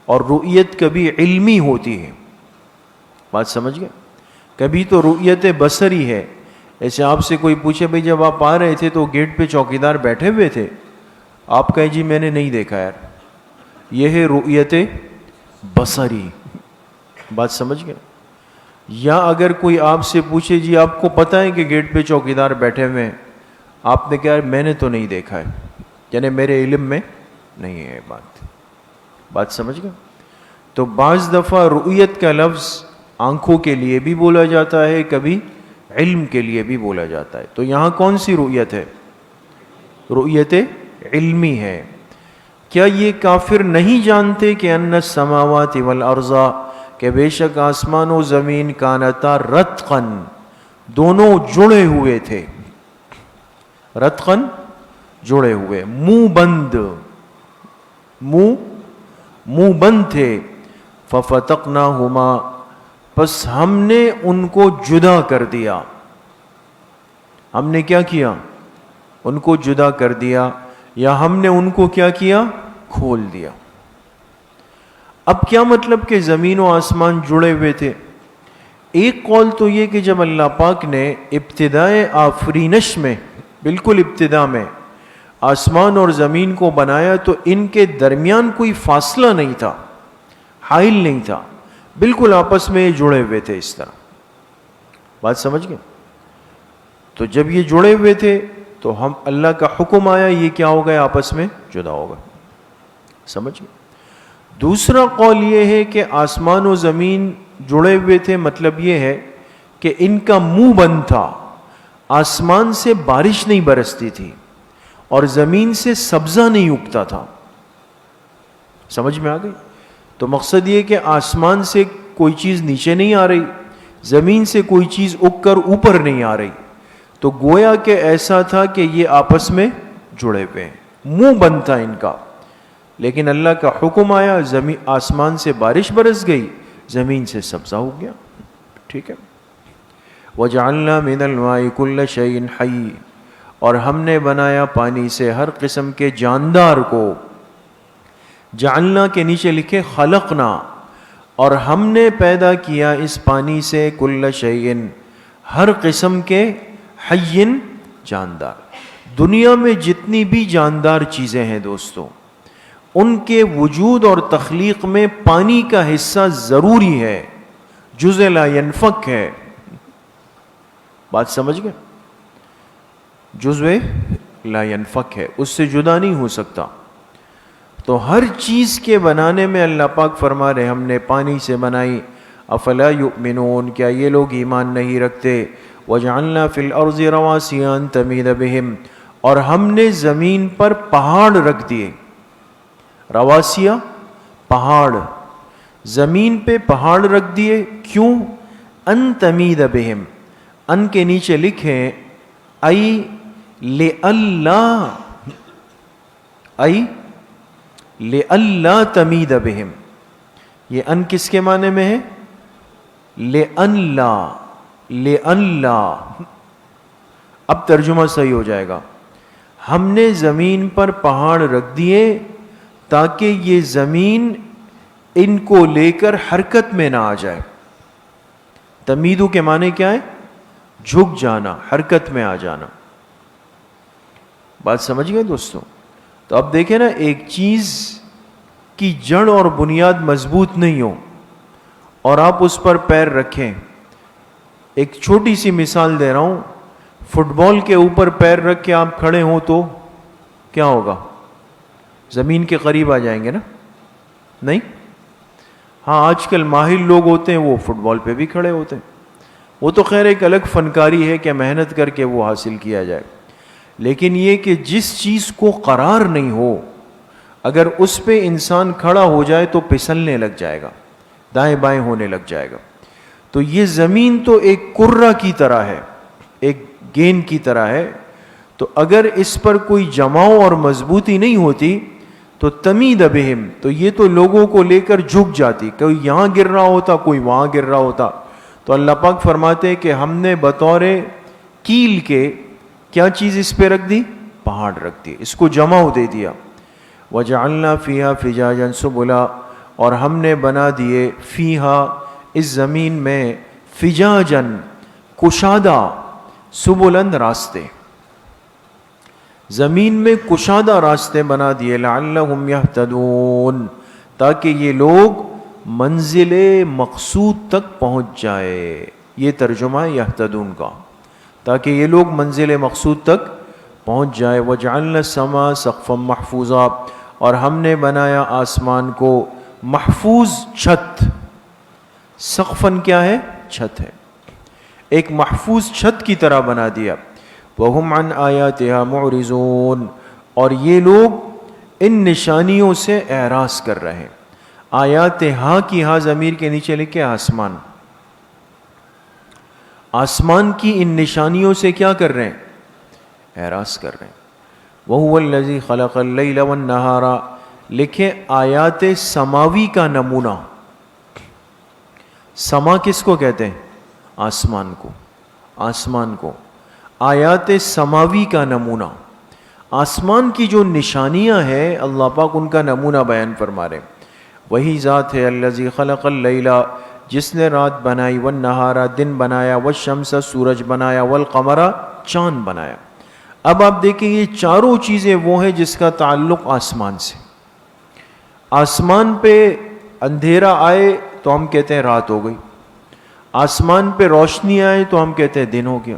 اور رؤیت کبھی علمی ہوتی ہے، بات سمجھ گئے؟ کبھی تو رؤیت بصری ہے، ایسے آپ سے کوئی پوچھے بھئی جب آپ آ رہے تھے تو گیٹ پہ چوکیدار بیٹھے ہوئے تھے، آپ کہیں جی میں نے نہیں دیکھا یار، یہ ہے رؤیت بصری، بات سمجھ گئے؟ یا اگر کوئی آپ سے پوچھے جی آپ کو پتہ ہے کہ گیٹ پہ چوکیدار بیٹھے ہوئے ہیں، آپ نے کہا میں نے تو نہیں دیکھا ہے، یعنی میرے علم میں نہیں ہے بات سمجھ گئے؟ تو بعض دفعہ رؤیت کا لفظ آنکھوں کے لیے بھی بولا جاتا ہے، کبھی علم کے لیے بھی بولا جاتا ہے۔ تو یہاں کون سی رؤیت ہے؟ رؤیت علمی ہے۔ کیا یہ کافر نہیں جانتے کہ ان السماوات والارض، کہ بے شک آسمان و زمین کانتا رتقن، دونوں جڑے ہوئے تھے، رتقن جڑے ہوئے، منہ بند، منہ بند تھے، ففتقناہما، پس ہم نے ان کو جدا کر دیا۔ ہم نے کیا کیا؟ ان کو جدا کر دیا، یا ہم نے ان کو کیا کیا؟ کھول دیا۔ اب کیا مطلب کہ زمین و آسمان جڑے ہوئے تھے؟ ایک قول تو یہ کہ جب اللہ پاک نے ابتدائے آفرینش میں، بالکل ابتدا میں آسمان اور زمین کو بنایا تو ان کے درمیان کوئی فاصلہ نہیں تھا، حائل نہیں تھا، بالکل آپس میں جڑے ہوئے تھے اس طرح، بات سمجھ گئے؟ تو جب یہ جڑے ہوئے تھے تو ہم اللہ کا حکم آیا یہ کیا ہو گیا؟ آپس میں جدا ہوگا، سمجھ گئے؟ دوسرا قول یہ ہے کہ آسمان و زمین جڑے ہوئے تھے، مطلب یہ ہے کہ ان کا منہ بند تھا، آسمان سے بارش نہیں برستی تھی اور زمین سے سبزہ نہیں اگتا تھا، سمجھ میں آ گئی؟ تو مقصد یہ کہ آسمان سے کوئی چیز نیچے نہیں آ رہی، زمین سے کوئی چیز اگ کر اوپر نہیں آ رہی، تو گویا کہ ایسا تھا کہ یہ آپس میں جڑے ہوئے ہیں، منہ بند تھا ان کا، لیکن اللہ کا حکم آیا، زمین آسمان سے بارش برس گئی، زمین سے سبزہ ہو گیا، ٹھیک ہے؟ وَجَعَلْنَا مِنَ الْمَاءِ كُلَّ شَيْءٍ حَيٍّ، اور ہم نے بنایا پانی سے ہر قسم کے جاندار کو، جعلنا کے نیچے لکھے خلقنا، اور ہم نے پیدا کیا اس پانی سے کل شیء، ہر قسم کے، حی، جاندار۔ دنیا میں جتنی بھی جاندار چیزیں ہیں دوستو، ان کے وجود اور تخلیق میں پانی کا حصہ ضروری ہے، جزء لا ينفک ہے، بات سمجھ گئے؟ جزء لا ينفک ہے، اس سے جدا نہیں ہو سکتا۔ تو ہر چیز کے بنانے میں اللہ پاک فرما رہے ہم نے پانی سے بنائی، افلا یؤمنون، کیا یہ لوگ ایمان نہیں رکھتے؟ وجعلنا فی الارض رواسیا ان تمید بہم، اور ہم نے زمین پر پہاڑ رکھ دیے، رواسیا پہاڑ، زمین پہ پہاڑ رکھ دیے، کیوں؟ ان تمید بہم، ان کے نیچے لکھیں ای لئلا، ای لئلا تمید بہم، یہ ان کس کے معنی میں ہے؟ لئلا، لئلا، اب ترجمہ صحیح ہو جائے گا، ہم نے زمین پر پہاڑ رکھ دیے تاکہ یہ زمین ان کو لے کر حرکت میں نہ آ جائے۔ تمیدو کے معنی کیا ہے؟ جھک جانا، حرکت میں آ جانا، بات سمجھ گئے دوستو؟ تو اب دیکھیں نا، ایک چیز کی جڑ اور بنیاد مضبوط نہیں ہو اور آپ اس پر پیر رکھیں، ایک چھوٹی سی مثال دے رہا ہوں، فٹ بال کے اوپر پیر رکھ کے آپ کھڑے ہوں تو کیا ہوگا؟ زمین کے قریب آ جائیں گے نا؟ نہیں؟ ہاں آج کل ماہر لوگ ہوتے ہیں وہ فٹ بال پہ بھی کھڑے ہوتے ہیں، وہ تو خیر ایک الگ فنکاری ہے کہ محنت کر کے وہ حاصل کیا جائے، لیکن یہ کہ جس چیز کو قرار نہیں ہو، اگر اس پہ انسان کھڑا ہو جائے تو پھسلنے لگ جائے گا، دائیں بائیں ہونے لگ جائے گا. تو یہ زمین تو ایک کرہ کی طرح ہے، ایک گیند کی طرح ہے. تو اگر اس پر کوئی جماؤ اور مضبوطی نہیں ہوتی تو تمید بہم، تو یہ تو لوگوں کو لے کر جھک جاتی، کوئی یہاں گر رہا ہوتا، کوئی وہاں گر رہا ہوتا. تو اللہ پاک فرماتے ہیں کہ ہم نے بطور کیل کے کیا چیز اس پہ رکھ دی؟ پہاڑ رکھ دی، اس کو جماؤ دے دیا. وَجَعَلْنَا فِيهَا فِجَاجًا سُبُلًا، اور ہم نے بنا دیے فیہا اس زمین میں فجاجن کشادہ، سبلن راستے، زمین میں کشادہ راستے بنا دیے، لعلہم یہتدون تاکہ یہ لوگ منزل مقصود تک پہنچ جائے. یہ ترجمہ ہے یہتدون کا، تاکہ یہ لوگ منزل مقصود تک پہنچ جائے. وجعلنا السماء سقفا محفوظا، اور ہم نے بنایا آسمان کو محفوظ چھت. سقفن کیا ہے؟ چھت ہے، ایک محفوظ چھت کی طرح بنا دیا. وَهُمْ عَنْ آيَاتِهَا مُعْرِضُونَ، اور یہ لوگ ان نشانیوں سے اعراض کر رہے ہیں. آیات ہاں کی ہاں ضمیر کے نیچے لکھے آسمان، آسمان کی ان نشانیوں سے کیا کر رہے ہیں؟ اعراض کر رہے ہیں. وَهُوَ الَّذِي خَلَقَ اللَّيْلَ وَالنَّهَارَ، لکھے آیات سماوی کا نمونہ. سما کس کو کہتے ہیں؟ آسمان کو، آسمان کو. آیات سماوی کا نمونہ، آسمان کی جو نشانیاں ہیں اللہ پاک ان کا نمونہ بیان فرما رہے ہیں. وہی ذات ہے الذی خلق اللیل، جس نے رات بنائی، والنہار دن بنایا، والشمس سورج بنایا، والقمر چاند بنایا. اب آپ دیکھیں یہ چاروں چیزیں وہ ہیں جس کا تعلق آسمان سے. آسمان پہ اندھیرا آئے تو ہم کہتے ہیں رات ہو گئی، آسمان پہ روشنی آئے تو ہم کہتے ہیں دن ہو گیا.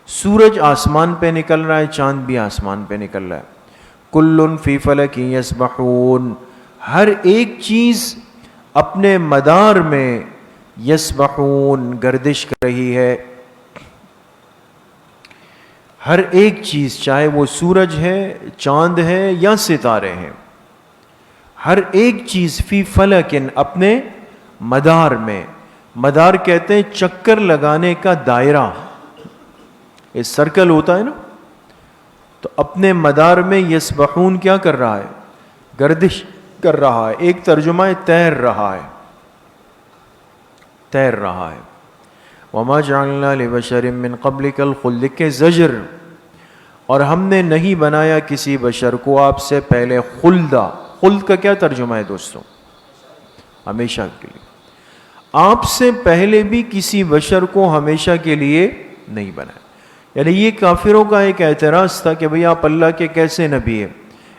سورج آسمان پہ نکل رہا ہے، چاند بھی آسمان پہ نکل رہا ہے. کل فی فلک یسبحون، ہر ایک چیز اپنے مدار میں یسبحون گردش کر رہی ہے. ہر ایک چیز، چاہے وہ سورج ہے، چاند ہے یا ستارے ہیں، ہر ایک چیز فی فلکن اپنے مدار میں. مدار کہتے ہیں چکر لگانے کا دائرہ، یہ سرکل ہوتا ہے نا، تو اپنے مدار میں یسبحون کیا کر رہا ہے؟ گردش کر رہا ہے. ایک ترجمہ ہے تیر رہا ہے، تیر رہا ہے. وما جعلنا لبشر من قبلک الخلد، کے زجر، اور ہم نے نہیں بنایا کسی بشر کو آپ سے پہلے خلدہ. خلد کا کیا ترجمہ ہے دوستوں؟ ہمیشہ کے لیے. آپ سے پہلے بھی کسی بشر کو ہمیشہ کے لیے نہیں بنایا. یعنی یہ کافروں کا ایک اعتراض تھا کہ بھئی آپ اللہ کے کیسے نبی ہیں؟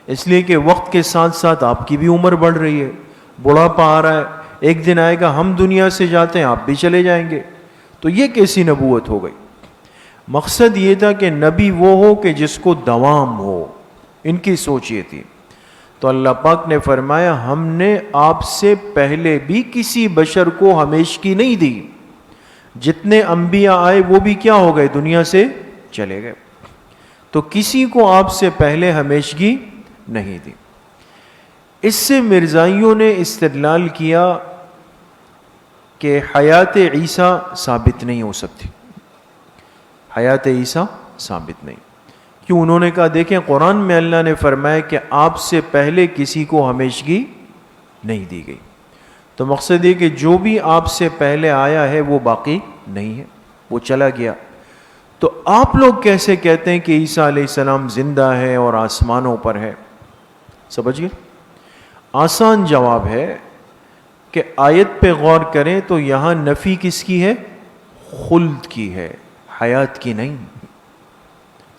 اس لیے کہ وقت کے ساتھ ساتھ آپ کی بھی عمر بڑھ رہی ہے، بڑھاپا آ رہا ہے، ایک دن آئے گا ہم دنیا سے جاتے ہیں آپ بھی چلے جائیں گے، تو یہ کیسی نبوت ہو گئی؟ مقصد یہ تھا کہ نبی وہ ہو کہ جس کو دوام ہو. ان کی سوچ یہ تھی. تو اللہ پاک نے فرمایا ہم نے آپ سے پہلے بھی کسی بشر کو ہمیشگی نہیں دی. جتنے انبیاء آئے وہ بھی کیا ہو گئے؟ دنیا سے چلے گئے. تو کسی کو آپ سے پہلے ہمیشگی نہیں دی. اس سے مرزائیوں نے استدلال کیا کہ حیات عیسیٰ ثابت نہیں ہو سکتی، حیات عیسیٰ ثابت نہیں. کیوں؟ انہوں نے کہا دیکھیں قرآن میں اللہ نے فرمایا کہ آپ سے پہلے کسی کو ہمیشگی نہیں دی گئی. تو مقصد یہ کہ جو بھی آپ سے پہلے آیا ہے وہ باقی نہیں ہے، وہ چلا گیا. تو آپ لوگ کیسے کہتے ہیں کہ عیسیٰ علیہ السلام زندہ ہے اور آسمانوں پر ہے؟ سمجھ گئے؟ آسان جواب ہے کہ آیت پہ غور کریں تو یہاں نفی کس کی ہے؟ خلد کی ہے، حیات کی نہیں.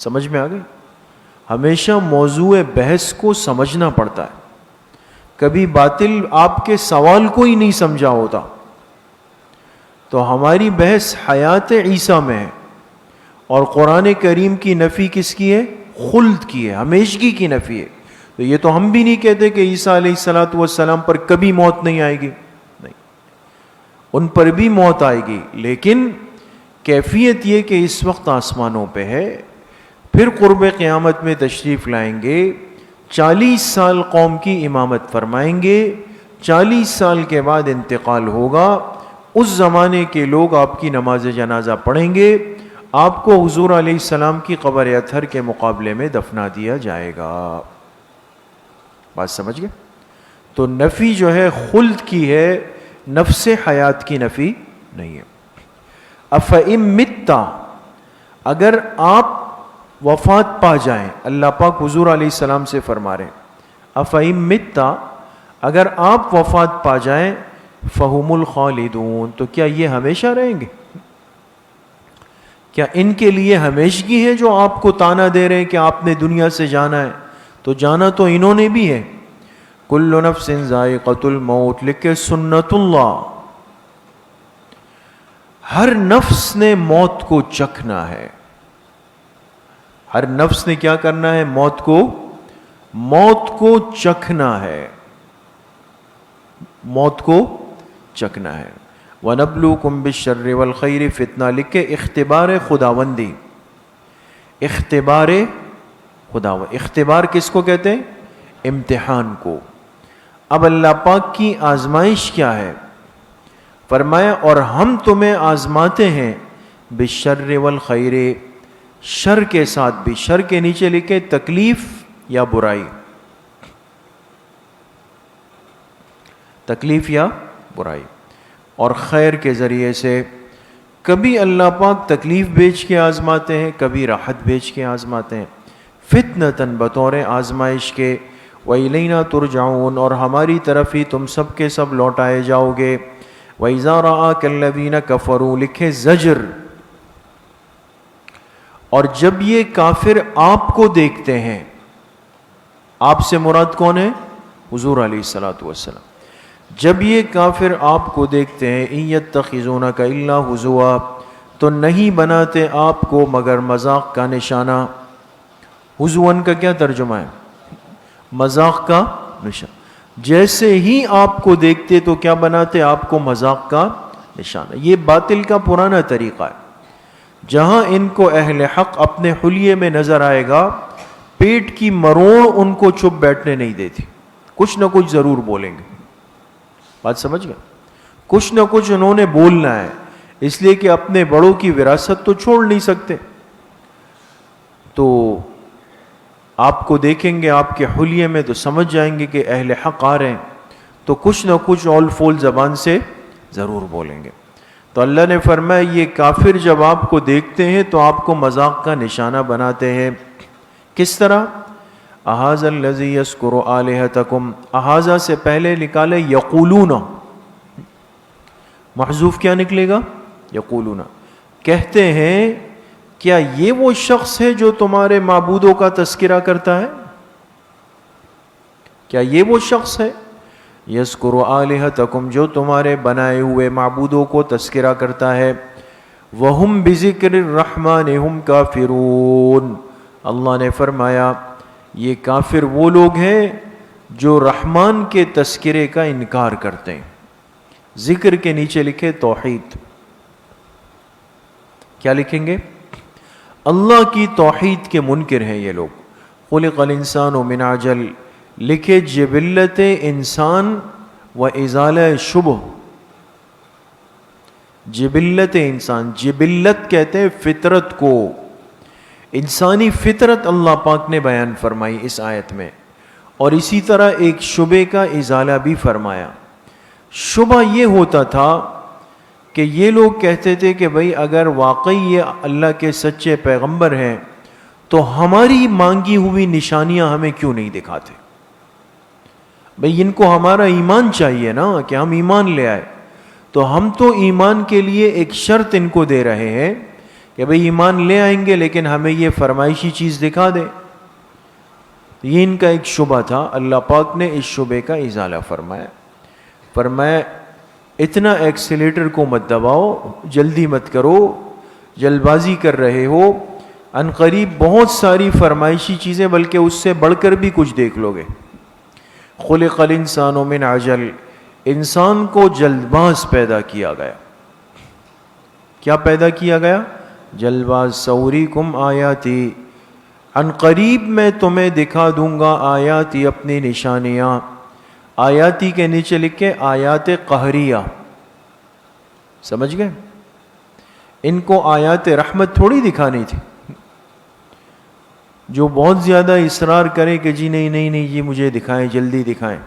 سمجھ میں آ گئی؟ ہمیشہ موضوع بحث کو سمجھنا پڑتا ہے. کبھی باطل آپ کے سوال کو ہی نہیں سمجھا ہوتا. تو ہماری بحث حیات عیسیٰ میں ہے اور قرآن کریم کی نفی کس کی ہے؟ خلد کی ہے، ہمیشگی کی نفی ہے. تو یہ تو ہم بھی نہیں کہتے کہ عیسیٰ علیہ السلام پر کبھی موت نہیں آئے گی، نہیں، ان پر بھی موت آئے گی، لیکن کیفیت یہ کہ اس وقت آسمانوں پہ ہے. پھر قرب قیامت میں تشریف لائیں گے، 40 سال قوم کی امامت فرمائیں گے، 40 سال کے بعد انتقال ہوگا۔ اس زمانے کے لوگ آپ کی نماز جنازہ پڑھیں گے، آپ کو حضور علیہ السلام کی قبر اطہر کے مقابلے میں دفنا دیا جائے گا۔ بات سمجھ گئے؟ تو نفی جو ہے خلد کی ہے، نفس حیات کی نفی نہیں ہے۔ افئم متا، اگر آپ وفات پا جائیں، اللہ پاک حضور علیہ السلام سے فرما رہے ہیں افئم متا، اگر آپ وفات پا جائیں، فہم الخالدون، تو کیا یہ ہمیشہ رہیں گے؟ کیا ان کے لیے ہمیشگی ہے جو آپ کو تانا دے رہے ہیں کہ آپ نے دنیا سے جانا ہے؟ تو جانا تو انہوں نے بھی ہے۔ کل نفس ذائقۃ الموت، لکھے سنت اللہ، ہر نفس نے موت کو چکھنا ہے۔ ہر نفس نے کیا کرنا ہے؟ موت کو چکھنا ہے، موت کو چکھنا ہے۔ وَنَبْلُوكُمْ بِالشَّرِّ وَالْخَيْرِ فتنہ، لکھے اختبار خداوندی، اختبار خداوندی، اختبار کس کو کہتے ہیں؟ امتحان کو۔ اب اللہ پاک کی آزمائش کیا ہے؟ فرمایا اور ہم تمہیں آزماتے ہیں بالشر والخیر، شر کے ساتھ بھی، شر کے نیچے لکھے تکلیف یا برائی، تکلیف یا برائی، اور خیر کے ذریعے سے۔ کبھی اللہ پاک تکلیف بھیج کے آزماتے ہیں، کبھی راحت بھیج کے آزماتے ہیں، فتنتاً بطور آزمائش کے۔ وَإِلَيْنَا تُرْجَعُونَ، اور ہماری طرف ہی تم سب کے سب لوٹائے جاؤ گے۔ وَإِذَا رَآكَ الَّذِينَ كَفَرُوا، لکھے زجر، اور جب یہ کافر آپ کو دیکھتے ہیں، آپ سے مراد کون ہے؟ حضور علیہ الصلوۃ والسلام۔ جب یہ کافر آپ کو دیکھتے ہیں، إِن يَتَّخِذُونَكَ إِلَّا هُزُوًا، تو نہیں بناتے آپ کو مگر مذاق کا نشانہ۔ حضون کا کیا ترجمہ ہے؟ مذاق کا نشانہ۔ جیسے ہی آپ کو دیکھتے تو کیا بناتے؟ آپ کو مذاق کا نشانہ۔ یہ باطل کا پرانا طریقہ ہے۔ جہاں ان کو اہل حق اپنے حلیے میں نظر آئے گا، پیٹ کی مروڑ ان کو چپ بیٹھنے نہیں دیتی، کچھ نہ کچھ ضرور بولیں گے۔ بات سمجھ گئے؟ کچھ نہ کچھ انہوں نے بولنا ہے، اس لیے کہ اپنے بڑوں کی وراثت تو چھوڑ نہیں سکتے۔ تو آپ کو دیکھیں گے آپ کے حلیے میں تو سمجھ جائیں گے کہ اہل حق آ رہے ہیں، تو کچھ نہ کچھ اول فول زبان سے ضرور بولیں گے۔ تو اللہ نے فرمایا یہ کافر جب آپ کو دیکھتے ہیں تو آپ کو مذاق کا نشانہ بناتے ہیں۔ کس طرح؟ اَهَذَا الَّذِي يَذْكُرُ آلِهَتَكُمْ، اَهَذَا سے پہلے نکالے یقولون، محذوف کیا نکلے گا؟ یقولون، کہتے ہیں کیا یہ وہ شخص ہے جو تمہارے معبودوں کا تذکرہ کرتا ہے؟ کیا یہ وہ شخص ہے؟ یذکر آلہتکم، جو تمہارے بنائے ہوئے معبودوں کو تذکرہ کرتا ہے۔ وہم بذکر الرحمن ہم کافرون، اللہ نے فرمایا یہ کافر وہ لوگ ہیں جو رحمان کے تذکرے کا انکار کرتے ہیں۔ ذکر کے نیچے لکھے توحید، کیا لکھیں گے؟ اللہ کی توحید کے منکر ہیں یہ لوگ۔ خلق الانسان من عجل، لکھے جبلت انسان و ازالہ شبہ، جبلت انسان، جبلت کہتے ہیں فطرت کو، انسانی فطرت اللہ پاک نے بیان فرمائی اس آیت میں، اور اسی طرح ایک شبہ کا ازالہ بھی فرمایا۔ شبہ یہ ہوتا تھا کہ یہ لوگ کہتے تھے کہ بھئی اگر واقعی یہ اللہ کے سچے پیغمبر ہیں تو ہماری مانگی ہوئی نشانیاں ہمیں کیوں نہیں دکھاتے؟ بھئی ان کو ہمارا ایمان چاہیے نا، کہ ہم ایمان لے آئے، تو ہم تو ایمان کے لیے ایک شرط ان کو دے رہے ہیں کہ بھئی ایمان لے آئیں گے لیکن ہمیں یہ فرمائشی چیز دکھا دے۔ یہ ان کا ایک شبہ تھا، اللہ پاک نے اس شبہ کا ازالہ فرمایا۔ فرمایا اتنا ایکسیلیٹر کو مت دباؤ، جلدی مت کرو، جلد بازی کر رہے ہو، ان قریب بہت ساری فرمائشی چیزیں بلکہ اس سے بڑھ کر بھی کچھ دیکھ لو گے۔ خلق الانسان من عجل، انسان کو جلد باز پیدا کیا گیا۔ کیا پیدا کیا گیا؟ جلد باز۔ سوریکم آیاتی، ان قریب میں تمہیں دکھا دوں گا آیاتی اپنی نشانیاں. آیاتی کے نیچے لکھے آیات قہریہ. سمجھ گئے؟ ان کو آیات رحمت تھوڑی دکھانی تھی. جو بہت زیادہ اصرار کرے کہ جی نہیں نہیں نہیں جی مجھے دکھائیں جلدی دکھائیں،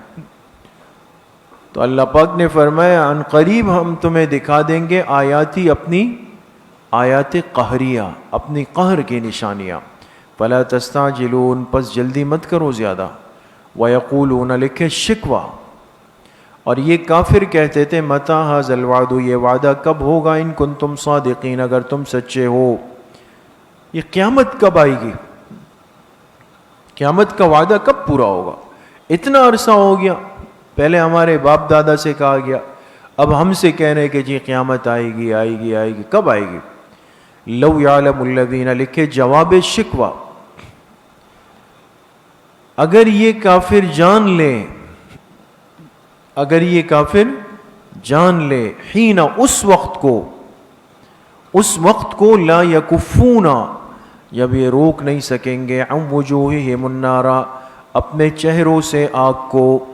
تو اللہ پاک نے فرمایا ان قریب ہم تمہیں دکھا دیں گے آیاتی اپنی آیات قہریہ، اپنی قہر کی نشانیاں. فلا تستعجلون، پس جلدی مت کرو زیادہ. وَيَقُولُونَ لکھے شکوہ، اور یہ کافر کہتے تھے متی ھذا الوعد، یہ وعدہ کب ہوگا، ان کنتم صادقین، اگر تم سچے ہو. یہ قیامت کب آئے گی، قیامت کا وعدہ کب پورا ہوگا؟ اتنا عرصہ ہو گیا، پہلے ہمارے باپ دادا سے کہا گیا، اب ہم سے کہہ رہے کہ جی قیامت آئے گی آئے گی آئے گی. کب آئے گی؟ لو یعلم الذین لکھے جواب شکوہ، اگر یہ کافر جان لے، اگر یہ کافر جان لے، حین اس وقت کو لا یکفون، جب یہ روک نہیں سکیں گے، عن وجوہہم النار، اپنے چہروں سے آگ کو.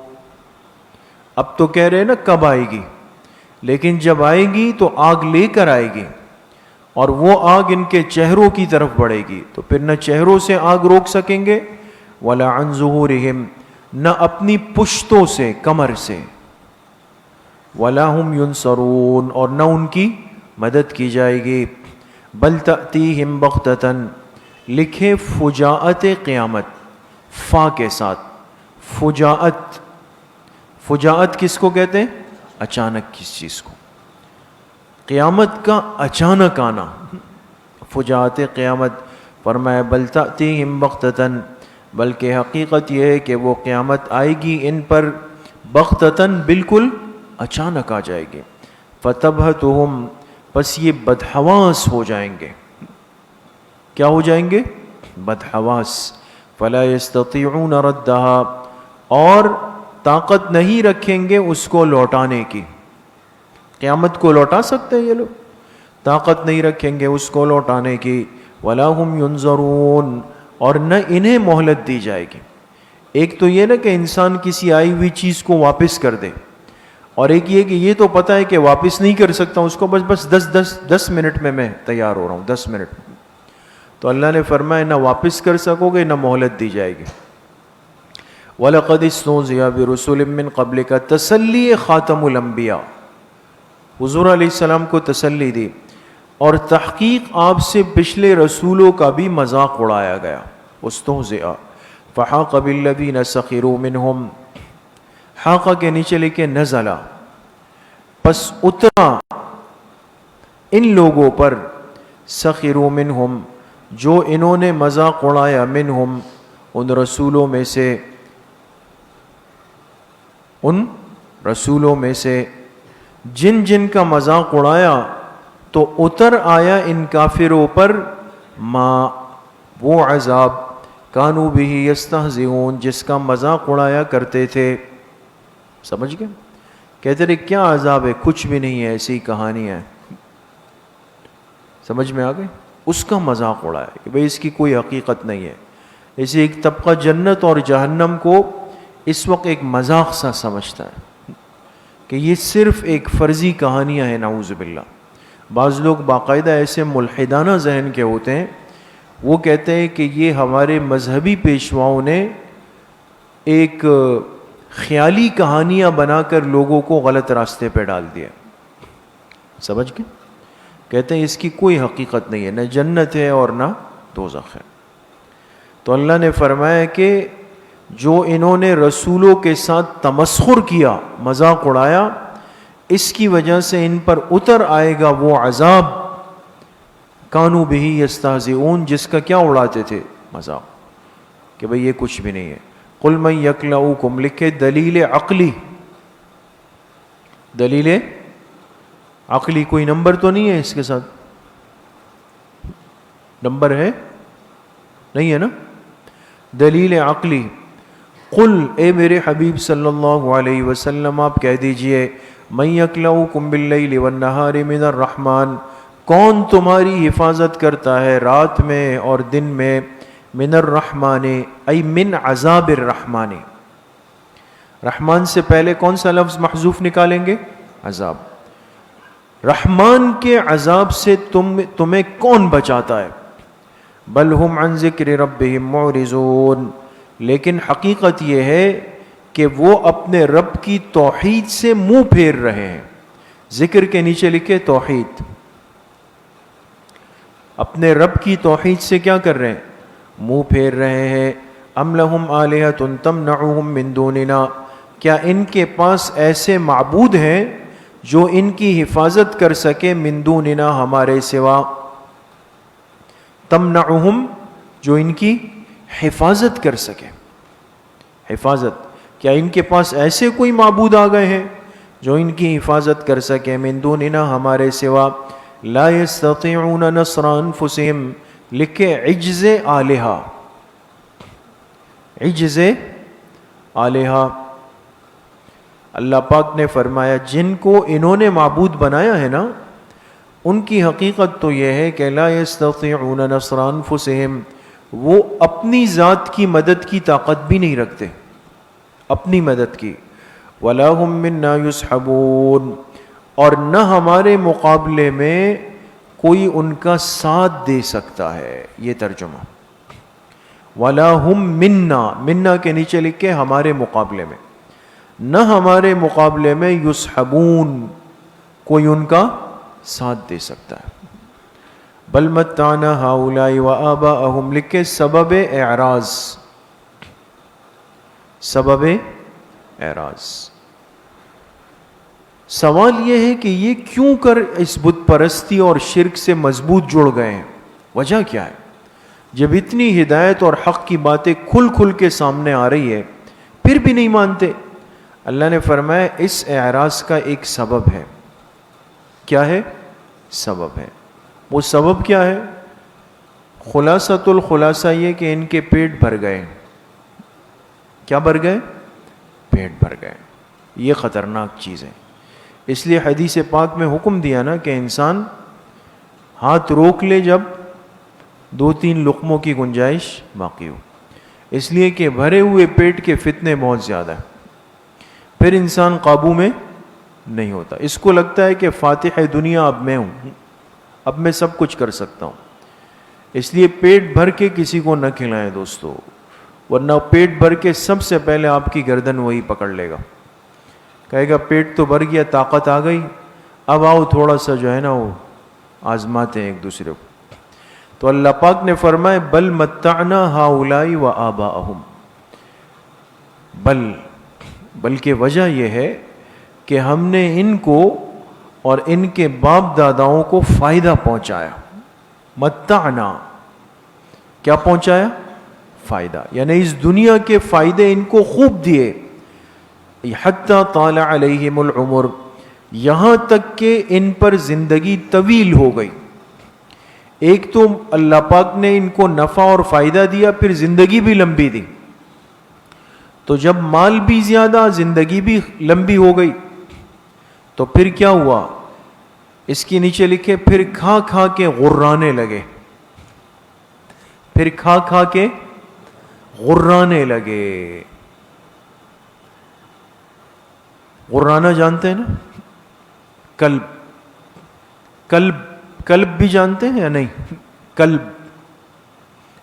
اب تو کہہ رہے نا کب آئے گی، لیکن جب آئے گی تو آگ لے کر آئے گی، اور وہ آگ ان کے چہروں کی طرف بڑھے گی، تو پھر نہ چہروں سے آگ روک سکیں گے، ولا عن ظہورہم، نہ اپنی پشتوں سے، کمر سے، ولا ہم ینصرون، اور نہ ان کی مدد کی جائے گی. بل تأتیہم بغتۃ، لکھے فجاعت قیامت، فا کے ساتھ. فجاعت، فجاعت کس کو کہتے ہیں؟ اچانک کس چیز کو، قیامت کا اچانک آنا، فجاعت قیامت. فرمایا بل تأتیہم بغتۃ، بلکہ حقیقت یہ ہے کہ وہ قیامت آئے گی ان پر بغتۃ، بالکل اچانک آ جائے گی. فتبہتہم، پس یہ بدحواس ہو جائیں گے. کیا ہو جائیں گے؟ بدحواس. فلا یستطیعون ردہا، اور طاقت نہیں رکھیں گے اس کو لوٹانے کی. قیامت کو لوٹا سکتے ہیں یہ لوگ؟ طاقت نہیں رکھیں گے اس کو لوٹانے کی. ولا ہم ینظرون، اور نہ انہیں مہلت دی جائے گی. ایک تو یہ نا کہ انسان کسی آئی ہوئی چیز کو واپس کر دے، اور ایک یہ کہ یہ تو پتہ ہے کہ واپس نہیں کر سکتا اس کو، بس 10 منٹ میں تیار ہو رہا ہوں، 10 منٹ. تو اللہ نے فرمایا نہ واپس کر سکو گے نہ مہلت دی جائے گی. وَلَقَدِ اسْتُهْزِئَ بِرُسُلٍ مِّن قَبْلِكَ، تسلی خاتم الانبیاء، حضور علیہ السلام کو تسلی دی، اور تحقیق آپ سے پچھلے رسولوں کا بھی مذاق اڑایا گیا. استہزئ فحاق بالذین سخروا منہم، حاقہ کے نیچے لکھے نزلہ، پس اترا ان لوگوں پر، سخروا منہم، جو انہوں نے مذاق اڑایا، منہم، ان رسولوں میں سے، ان رسولوں میں سے جن جن کا مذاق اڑایا، تو اتر آیا ان کافروں پر ما، وہ عذاب، کانوا بہ یستہزئون، جس کا مذاق اڑایا کرتے تھے. سمجھ گئے؟ کہتے رہے کیا عذاب ہے؟ کچھ بھی نہیں ہے، ایسی کہانی ہے. سمجھ میں آ گئی؟ اس کا مذاق اڑایا کہ بھئی اس کی کوئی حقیقت نہیں ہے. ایسے ایک طبقہ جنت اور جہنم کو اس وقت ایک مذاق سا سمجھتا ہے کہ یہ صرف ایک فرضی کہانیاں ہیں، نعوذ باللہ. بعض لوگ باقاعدہ ایسے ملحدانہ ذہن کے ہوتے ہیں، وہ کہتے ہیں کہ یہ ہمارے مذہبی پیشواؤں نے ایک خیالی کہانیاں بنا کر لوگوں کو غلط راستے پہ ڈال دیا. سمجھ گئے؟ کہتے ہیں اس کی کوئی حقیقت نہیں ہے، نہ جنت ہے اور نہ دوزخ ہے. تو اللہ نے فرمایا کہ جو انہوں نے رسولوں کے ساتھ تمسخر کیا، مذاق اڑایا، اس کی وجہ سے ان پر اتر آئے گا وہ عذاب، کانوا بہ یستہزئون، جس کا کیا اڑاتے تھے؟ مذاق، کہ بھئی یہ کچھ بھی نہیں ہے. قل من یکلؤکم، لکھے دلیل عقلی، دلیل عقلی. کوئی نمبر تو نہیں ہے اس کے ساتھ؟ نمبر ہے؟ نہیں ہے نا؟ دلیل عقلی. قل، اے میرے حبیب صلی اللہ علیہ وسلم آپ کہہ دیجئے، من یکلؤکم باللیل والنہار من الرحمن، کون تمہاری حفاظت کرتا ہے رات میں اور دن میں من الرحمن ای من عذاب الرحمن. رحمان سے پہلے کون سا لفظ محذوف نکالیں گے؟ عذاب. رحمان کے عذاب سے تمہیں کون بچاتا ہے؟ بل ہم عن ذکر ربہم معرضون، لیکن حقیقت یہ ہے کہ وہ اپنے رب کی توحید سے منہ پھیر رہے ہیں. ذکر کے نیچے لکھے توحید. اپنے رب کی توحید سے کیا کر رہے ہیں؟ منہ پھیر رہے ہیں. ام لہم آلہۃ تمنعہم من دوننا، کیا ان کے پاس ایسے معبود ہیں جو ان کی حفاظت کر سکے؟ من دوننا، ہمارے سوا. تمنعہم، جو ان کی حفاظت کر سکے. حفاظت، کیا ان کے پاس ایسے کوئی معبود آ گئے ہیں جو ان کی حفاظت کر سکے؟ من دوننا، ہمارے سوا. لا یستطیعون نصر انفسہم، لکھے عجز آلہہ. عجز آلہہ. اللہ پاک نے فرمایا جن کو انہوں نے معبود بنایا ہے نا، ان کی حقیقت تو یہ ہے کہ لا یستطیعون نصر انفسہم، وہ اپنی ذات کی مدد کی طاقت بھی نہیں رکھتے، اپنی مدد کی. ولا ہم منا یصحبون، اور نہ ہمارے مقابلے میں کوئی ان کا ساتھ دے سکتا ہے. یہ ترجمہ. ولا ہم منا، منا کے نیچے لکھے ہمارے مقابلے میں، نہ ہمارے مقابلے میں یصحبون، کوئی ان کا ساتھ دے سکتا ہے. بل متعنا ہؤلاء وآباءهم، لکھے سبب اعراض. سبب اعراض. سوال یہ ہے کہ یہ کیوں کر اس بت پرستی اور شرک سے مضبوط جڑ گئے ہیں؟ وجہ کیا ہے؟ جب اتنی ہدایت اور حق کی باتیں کھل کھل کے سامنے آ رہی ہے پھر بھی نہیں مانتے. اللہ نے فرمایا اس اعراض کا ایک سبب ہے. کیا ہے؟ سبب ہے. وہ سبب کیا ہے؟ خلاصۃ الخلاصہ یہ کہ ان کے پیٹ بھر گئے. کیا بھر گئے؟ پیٹ بھر گئے. یہ خطرناک چیز ہے. اس لیے حدیث پاک میں حکم دیا نا کہ انسان ہاتھ روک لے جب 2-3 لقموں کی گنجائش باقی ہو، اس لیے کہ بھرے ہوئے پیٹ کے فتنے بہت زیادہ ہیں. پھر انسان قابو میں نہیں ہوتا. اس کو لگتا ہے کہ فاتح دنیا اب میں ہوں، اب میں سب کچھ کر سکتا ہوں. اس لیے پیٹ بھر کے کسی کو نہ کھلائیں دوستو، ورنہ پیٹ بھر کے سب سے پہلے آپ کی گردن وہی پکڑ لے گا، کہے گا پیٹ تو بھر گیا، طاقت آ گئی، اب آؤ تھوڑا سا جو ہے نا وہ آزماتے ہیں ایک دوسرے کو. تو اللہ پاک نے فرمایا بل متعنا ہؤلاء وآباءهم، بلکہ وجہ یہ ہے کہ ہم نے ان کو اور ان کے باپ داداؤں کو فائدہ پہنچایا. متعنا، کیا پہنچایا؟ فائدہ، یعنی اس دنیا کے فائدے ان کو خوب دیے. حتی طال علیہم العمر، یہاں تک کہ ان پر زندگی طویل ہو گئی. ایک تو اللہ پاک نے ان کو نفع اور فائدہ دیا، پھر زندگی بھی لمبی دی. تو جب مال بھی زیادہ، زندگی بھی لمبی ہو گئی، تو پھر کیا ہوا؟ اس کے نیچے لکھے پھر کھا کھا کے غرانے لگے. پھر کھا کھا کے غرانے لگے. غرانہ جانتے ہیں نا؟ کلب بھی جانتے ہیں یا نہیں؟ کلب،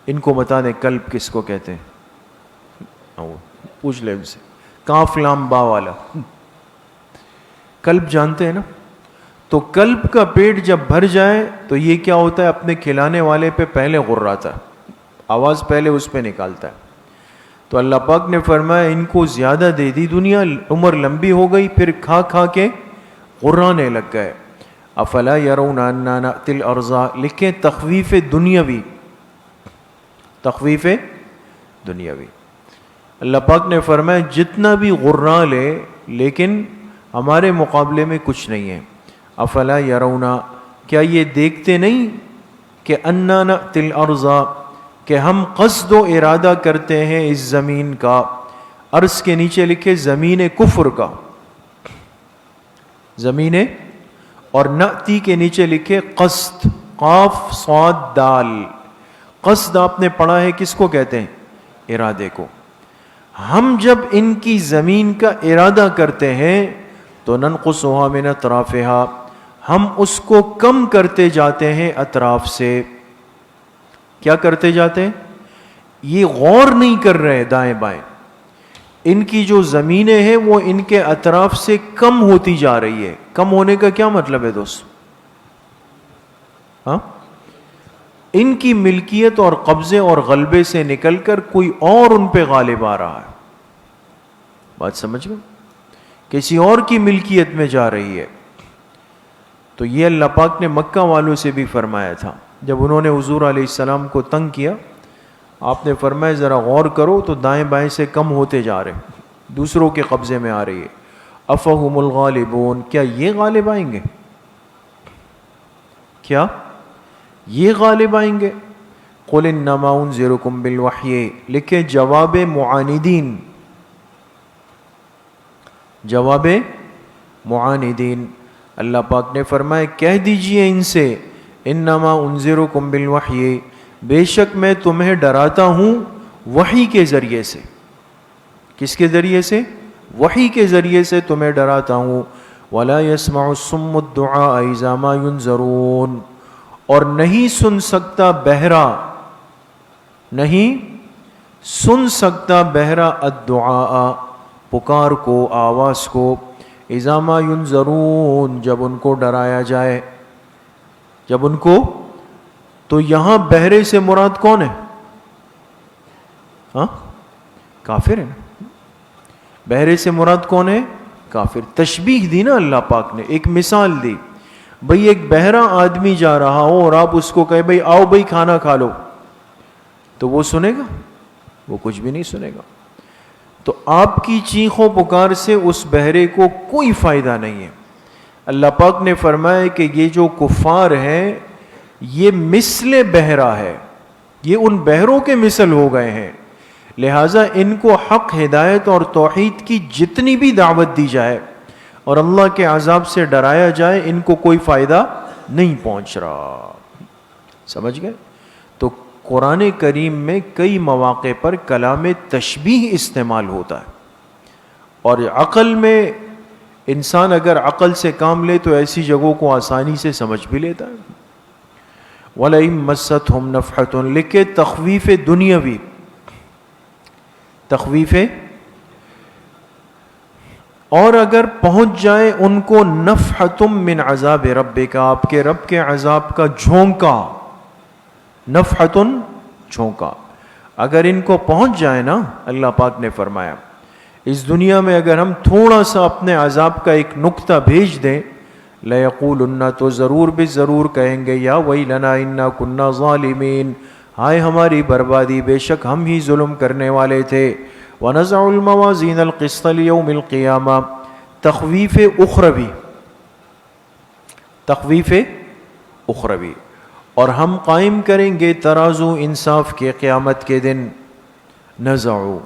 ان کو بتا دیں کلب کس کو کہتے ہیں؟ پوچھ لیں ان سے. کاف لام با والا کلب جانتے ہیں نا؟ تو کلب کا پیٹ جب بھر جائے تو یہ کیا ہوتا ہے؟ اپنے کھلانے والے پہ پہلے غراتا ہے، آواز پہلے اس پہ نکالتا ہے. تو اللہ پاک نے فرمایا ان کو زیادہ دے دی دنیا، عمر لمبی ہو گئی، پھر کھا کھا کے غرانے لگ گئے. افلا یرون انا نأتی الارض، لکھیں تخویف دنیاوی. تخویف دنیاوی. اللہ پاک نے فرمایا جتنا بھی غرا لے لیکن ہمارے مقابلے میں کچھ نہیں ہے. افلا یرون، کیا یہ دیکھتے نہیں کہ انا نأتی الارض، کہ ہم قصد و ارادہ کرتے ہیں اس زمین کا. عرض کے نیچے لکھے زمین کفر کا، زمین، اور نأتی کے نیچے لکھے قصد، قاف صاد دال. قصد آپ نے پڑھا ہے کس کو کہتے ہیں؟ ارادے کو. ہم جب ان کی زمین کا ارادہ کرتے ہیں تو ننقصها من اطرافها، ہم اس کو کم کرتے جاتے ہیں اطراف سے. کیا کرتے جاتے ہیں؟ یہ غور نہیں کر رہے دائیں بائیں. ان کی جو زمینیں ہیں وہ ان کے اطراف سے کم ہوتی جا رہی ہے. کم ہونے کا کیا مطلب ہے دوست؟ ہاں، ان کی ملکیت اور قبضے اور غلبے سے نکل کر کوئی اور ان پہ غالب آ رہا ہے. بات سمجھ گئے؟ کسی اور کی ملکیت میں جا رہی ہے. تو یہ اللہ پاک نے مکہ والوں سے بھی فرمایا تھا جب انہوں نے حضور علیہ السلام کو تنگ کیا. آپ نے فرمایا ذرا غور کرو تو دائیں بائیں سے کم ہوتے جا رہے، دوسروں کے قبضے میں آ رہی ہے. افہم الغالبون، کیا یہ غالب آئیں گے؟ کیا یہ غالب آئیں گے؟ قل انما انذرکم بالوحی، لکھے جواب معاندین. جواب معاندین. اللہ پاک نے فرمایا کہہ دیجئے ان سے انما انذرکم بالوحی، بے شک میں تمہیں ڈراتا ہوں وحی کے ذریعے سے. کس کے ذریعے سے؟ وحی کے ذریعے سے تمہیں ڈراتا ہوں. ولا يسمع الصم الدعاء اذا ما ينذرون، اور نہیں سن سکتا بہرا، نہیں سن سکتا بہرا الدعاء، پکار کو، آواز کو، اذا ما ينذرون، جب ان کو ڈرایا جائے. جب ان کو، تو یہاں بہرے سے مراد کون ہے؟ ہاں، کافر ہے نا. بہرے سے مراد کون ہے؟ کافر. تشبیہ دی نا اللہ پاک نے، ایک مثال دی. بھئی ایک بہرا آدمی جا رہا ہو اور آپ اس کو کہے بھئی آؤ بھئی کھانا کھا لو، تو وہ سنے گا؟ وہ کچھ بھی نہیں سنے گا. تو آپ کی چیخوں پکار سے اس بہرے کو کوئی فائدہ نہیں ہے. اللہ پاک نے فرمایا کہ یہ جو کفار ہیں یہ مثل بہرا ہے، یہ ان بہروں کے مثل ہو گئے ہیں. لہٰذا ان کو حق، ہدایت اور توحید کی جتنی بھی دعوت دی جائے اور اللہ کے عذاب سے ڈرایا جائے، ان کو کوئی فائدہ نہیں پہنچ رہا. سمجھ گئے؟ تو قرآن کریم میں کئی مواقع پر کلام تشبیہ استعمال ہوتا ہے، اور عقل میں انسان اگر عقل سے کام لے تو ایسی جگہوں کو آسانی سے سمجھ بھی لیتا ہے. وَلَئِن مَسَّتْهُمْ نَفْحَةٌ، لکھے تخویف دنیاوی، تخویف، اور اگر پہنچ جائے ان کو نفحۃ من عذاب ربک، آپ کے رب کے عذاب کا جھونکا. نفحۃ، جھونکا. اگر ان کو پہنچ جائے نا، اللہ پاک نے فرمایا اس دنیا میں اگر ہم تھوڑا سا اپنے عذاب کا ایک نقطہ بھیج دیں، لَيَقُولُنَّ، تو ضرور بھی ضرور کہیں گے یا وَيْلَنَا إِنَّا كُنَّا ظَالِمِينَ، ہائے ہماری بربادی، بے شک ہم ہی ظلم کرنے والے تھے. وَنَزَعُ الْمَوَازِينَ الْقِسْطَ لِيَوْمِ الْقِيَامَةِ، تخویف اخروی، تخویف اخروی. اور ہم قائم کریں گے ترازو انصاف کے قیامت کے دن. نزعو،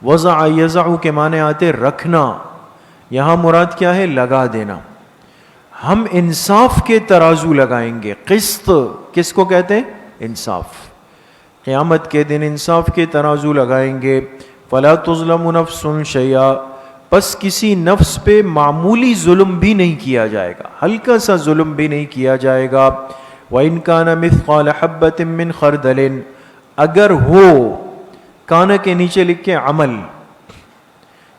وضع یضع کے معنی آتے رکھنا، یہاں مراد کیا ہے؟ لگا دینا. ہم انصاف کے ترازو لگائیں گے. قسط کس کو کہتے ہیں؟ انصاف. قیامت کے دن انصاف کے ترازو لگائیں گے. فلا تظلم نفس شیئا، پس کسی نفس پہ معمولی ظلم بھی نہیں کیا جائے گا، ہلکا سا ظلم بھی نہیں کیا جائے گا. وَإِن كَانَ مِثْقَالَ حَبَّةٍ مِّنْ خَرْدَلٍ، اگر ہو، کانا کے نیچے لکھ کے عمل،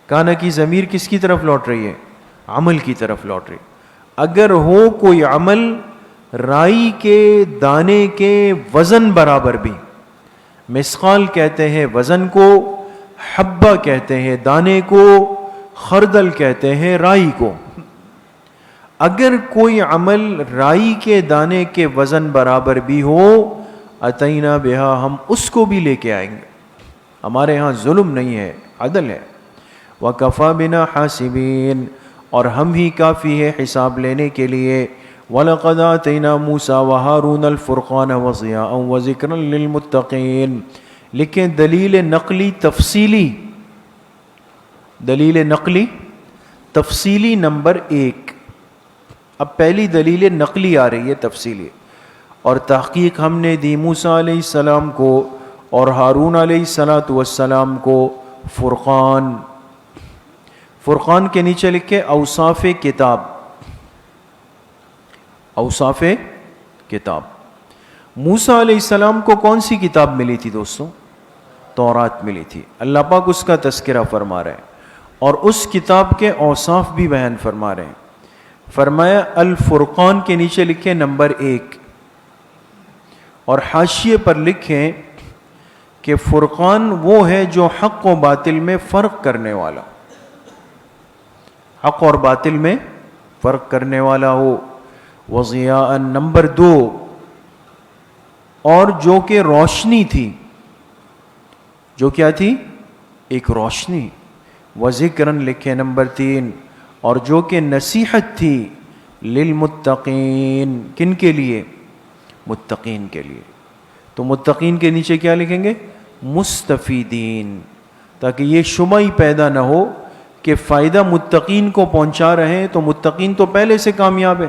کانا کی ضمیر کس کی طرف لوٹ رہی ہے؟ عمل کی طرف لوٹ رہی. اگر ہو کوئی عمل رائی کے دانے کے وزن برابر بھی، مثقال کہتے ہیں وزن کو، حبہ کہتے ہیں دانے کو، خردل کہتے ہیں رائی کو. اگر کوئی عمل رائی کے دانے کے وزن برابر بھی ہو، اتینا بہا، ہم اس کو بھی لے کے آئیں گے. ہمارے ہاں ظلم نہیں ہے، عدل ہے. وَكَفَى بِنَا حَاسِبِينَ، اور ہم ہی کافی ہے حساب لینے کے لیے. وَلَقَدْ آتَيْنَا مُوسَى وَهَارُونَ الْفُرْقَانَ وَضِيَاءً وَذِكْرًا لِلْمُتَّقِينَ. لکھیں دلیل نقلی تفصیلی، دلیل نقلی تفصیلی نمبر 1. اب پہلی دلیل نقلی آ رہی ہے تفصیلی. اور تحقیق ہم نے دی موسیٰ علیہ السلام کو اور ہارون علیہ السلام کو فرقان. فرقان کے نیچے لکھے اوصاف کتاب. اوصاف کتاب. موسیٰ علیہ السلام کو کون سی کتاب ملی تھی دوستوں؟ تورات ملی تھی. اللہ پاک اس کا تذکرہ فرما رہے ہیں اور اس کتاب کے اوصاف بھی بیان فرما رہے ہیں. فرمایا الفرقان کے نیچے لکھے نمبر 1 اور حاشیے پر لکھیں کہ فرقان وہ ہے جو حق و باطل میں فرق کرنے والا، حق اور باطل میں فرق کرنے والا ہو. وضیاء نمبر 2 اور جو کہ روشنی تھی. جو کیا تھی؟ ایک روشنی. وذکرن لکھے نمبر 3 اور جو کہ نصیحت تھی. للمتقین کن کے لیے؟ متقین کے لیے. تو متقین کے نیچے کیا لکھیں گے؟ مستفیدین، تاکہ یہ شبہ ہی پیدا نہ ہو کہ فائدہ متقین کو پہنچا رہے ہیں تو متقین تو پہلے سے کامیاب ہے.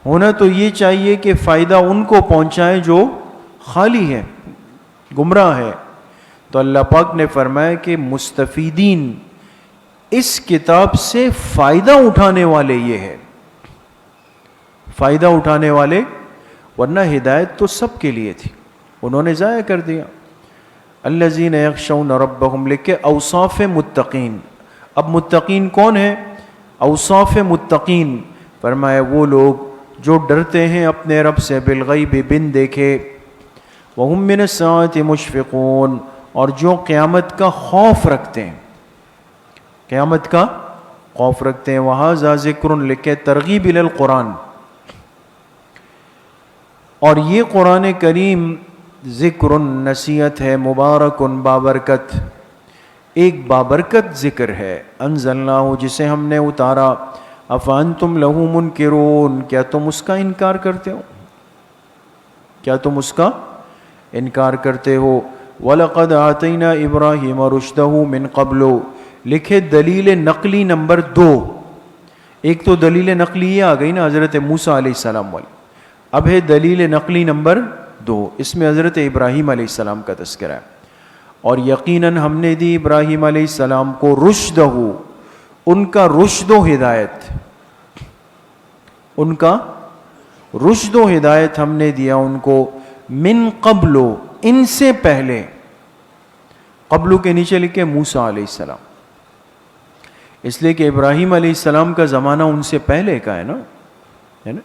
ہونا تو یہ چاہیے کہ فائدہ ان کو پہنچائے جو خالی ہے، گمراہ ہے. تو اللہ پاک نے فرمایا کہ مستفیدین، اس کتاب سے فائدہ اٹھانے والے یہ ہے. فائدہ اٹھانے والے، ورنہ ہدایت تو سب کے لیے تھی، انہوں نے ضائع کر دیا. الذین یخشون ربہم لکھے اوصاف متقین. اب متقین کون ہیں؟ اوصاف متقین فرمایا وہ لوگ جو ڈرتے ہیں اپنے رب سے بالغیب بن دیکھے. وہم من الساعۃ مشفقون اور جو قیامت کا خوف رکھتے ہیں، قیامت کا خوف رکھتے ہیں. وہذا ذکر لکھے ترغیب الی القرآن. اور یہ قرآن کریم ذکر نصیحت ہے، مبارک بابرکت، ایک بابرکت ذکر ہے. انزلناہ جسے ہم نے اتارا. افانتم لہ منکرون کیا تم اس کا انکار کرتے ہو؟ کیا تم اس کا انکار کرتے ہو؟ وَلَقَدْ آتَيْنَا إِبْرَاهِيمَ رُشْدَهُ مِن قَبْلُ لکھے دلیل نقلی نمبر 2. ایک تو دلیل نقلی یہ آ گئی نا حضرت موسیٰ علیہ السلام والی، اب ہے دلیل نقلی نمبر 2. اس میں حضرت ابراہیم علیہ السلام کا تذکرہ ہے. اور یقیناً ہم نے دی ابراہیم علیہ السلام کو رشدہ، ان کا رشد و ہدایت، ان کا رشد و ہدایت ہم نے دیا ان کو. من قبل ان سے پہلے. قبل کے نیچے لکھے موسیٰ علیہ السلام، اس لیے کہ ابراہیم علیہ السلام کا زمانہ ان سے پہلے کا ہے نا.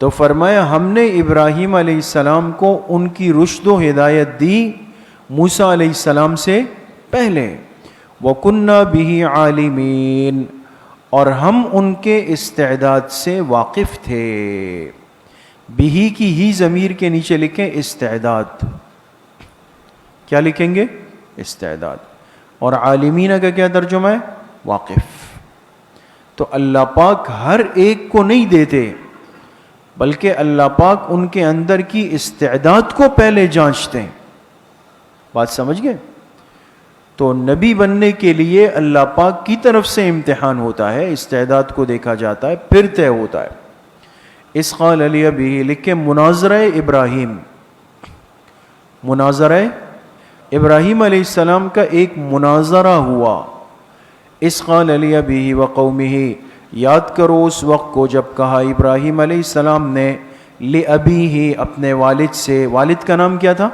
تو فرمایا ہم نے ابراہیم علیہ السلام کو ان کی رشد و ہدایت دی موسیٰ علیہ السلام سے پہلے. وَكُنَّا بِهِ عَالِمِينَ اور ہم ان کے استعداد سے واقف تھے. بِهِ کی ہی ضمیر کے نیچے لکھیں استعداد. کیا لکھیں گے؟ استعداد. اور عالمین کا کیا ترجمہ ہے؟ واقف. تو اللہ پاک ہر ایک کو نہیں دیتے، بلکہ اللہ پاک ان کے اندر کی استعداد کو پہلے جانچتے ہیں. بات سمجھ گئے؟ تو نبی بننے کے لیے اللہ پاک کی طرف سے امتحان ہوتا ہے، استعداد کو دیکھا جاتا ہے، پھر طے ہوتا ہے. اس قال علی ابی لکھے مناظرہ ابراہیم. مناظرہ ابراہیم علیہ السلام کا ایک مناظرہ ہوا. اس قال علی ابی وقومہ یاد کرو اس وقت کو جب کہا ابراہیم علیہ السلام نے لابیہ اپنے والد سے، والد کا نام کیا تھا؟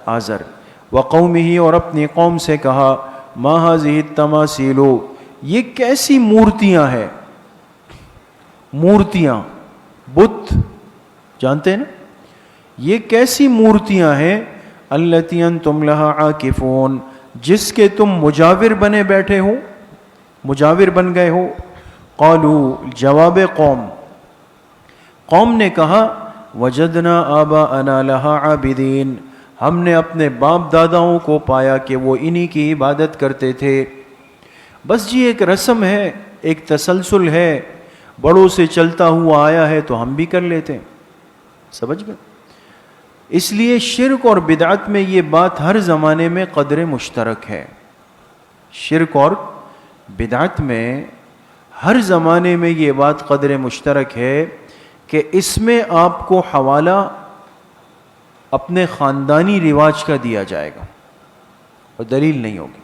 آزر. وقومہ اور اپنی قوم سے کہا ما ہذہ التماثیل یہ کیسی مورتیاں ہیں. مورتیاں بت جانتے ہیں نا، یہ کیسی مورتیاں ہیں التی انتم لہا عاکفون جس کے تم مجاور بنے بیٹھے ہو، مجاور بن گئے ہو. قالو جواب قوم نے کہا وجدنا آباءنا لہا عابدین ہم نے اپنے باپ داداؤں کو پایا کہ وہ انہی کی عبادت کرتے تھے. بس جی ایک رسم ہے، ایک تسلسل ہے، بڑوں سے چلتا ہوا آیا ہے تو ہم بھی کر لیتے ہیں. سمجھ گئے؟ اس لیے شرک اور بدعت میں یہ بات ہر زمانے میں قدر مشترک ہے. شرک اور بدعت میں ہر زمانے میں یہ بات قدر مشترک ہے کہ اس میں آپ کو حوالہ اپنے خاندانی رواج کا دیا جائے گا اور دلیل نہیں ہوگی.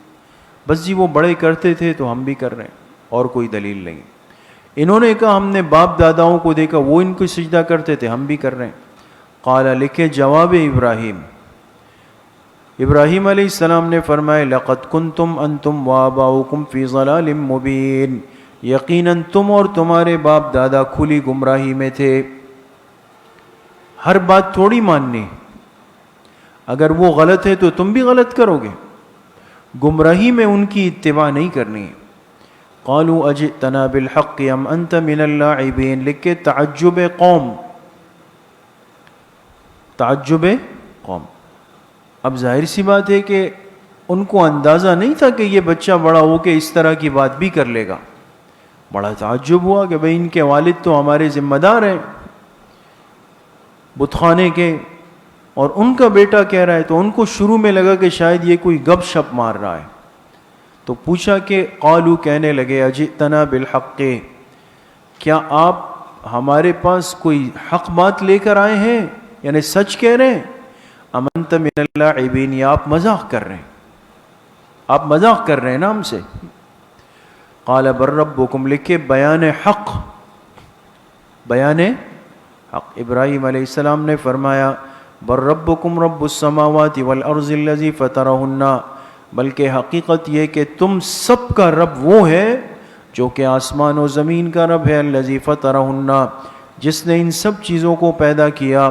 بس جی وہ بڑے کرتے تھے تو ہم بھی کر رہے ہیں، اور کوئی دلیل نہیں. انہوں نے کہا ہم نے باپ داداؤں کو دیکھا وہ ان کو سجدہ کرتے تھے، ہم بھی کر رہے ہیں. قال، لکھے جواب ابراہیم علیہ السلام نے فرمائے لقد کنتم انتم وآباؤکم فی ضلال مبین، یقیناً تم اور تمہارے باپ دادا کھلی گمراہی میں تھے. ہر بات تھوڑی ماننی، اگر وہ غلط ہے تو تم بھی غلط کرو گے، گمراہی میں ان کی اتباع نہیں کرنی. قالوا اجئتنا بالحق ام انت من اللاعبین، لکھے تعجب قوم. اب ظاہر سی بات ہے کہ ان کو اندازہ نہیں تھا کہ یہ بچہ بڑا ہو کے اس طرح کی بات بھی کر لے گا. بڑا تعجب ہوا کہ بھئی ان کے والد تو ہمارے ذمہ دار ہیں بت خانے کے، اور ان کا بیٹا کہہ رہا ہے. تو ان کو شروع میں لگا کہ شاید یہ کوئی گپ شپ مار رہا ہے، تو پوچھا کہ قالو، کہنے لگے اجئتنا بالحق، کیا آپ ہمارے پاس کوئی حق بات لے کر آئے ہیں، یعنی سچ کہہ رہے ہیں؟ ام انت من اللاعبین، یا آپ مذاق کر رہے ہیں؟ آپ مذاق کر رہے ہیں نا ہم سے. قال بل ربکم، لکھے بیان حق. ابراہیم علیہ السلام نے فرمایا بل ربکم رب السماوات والارض الذی فطرہن، بلکہ حقیقت یہ کہ تم سب کا رب وہ ہے جو کہ آسمان و زمین کا رب ہے. الذی فطرہن، جس نے ان سب چیزوں کو پیدا کیا.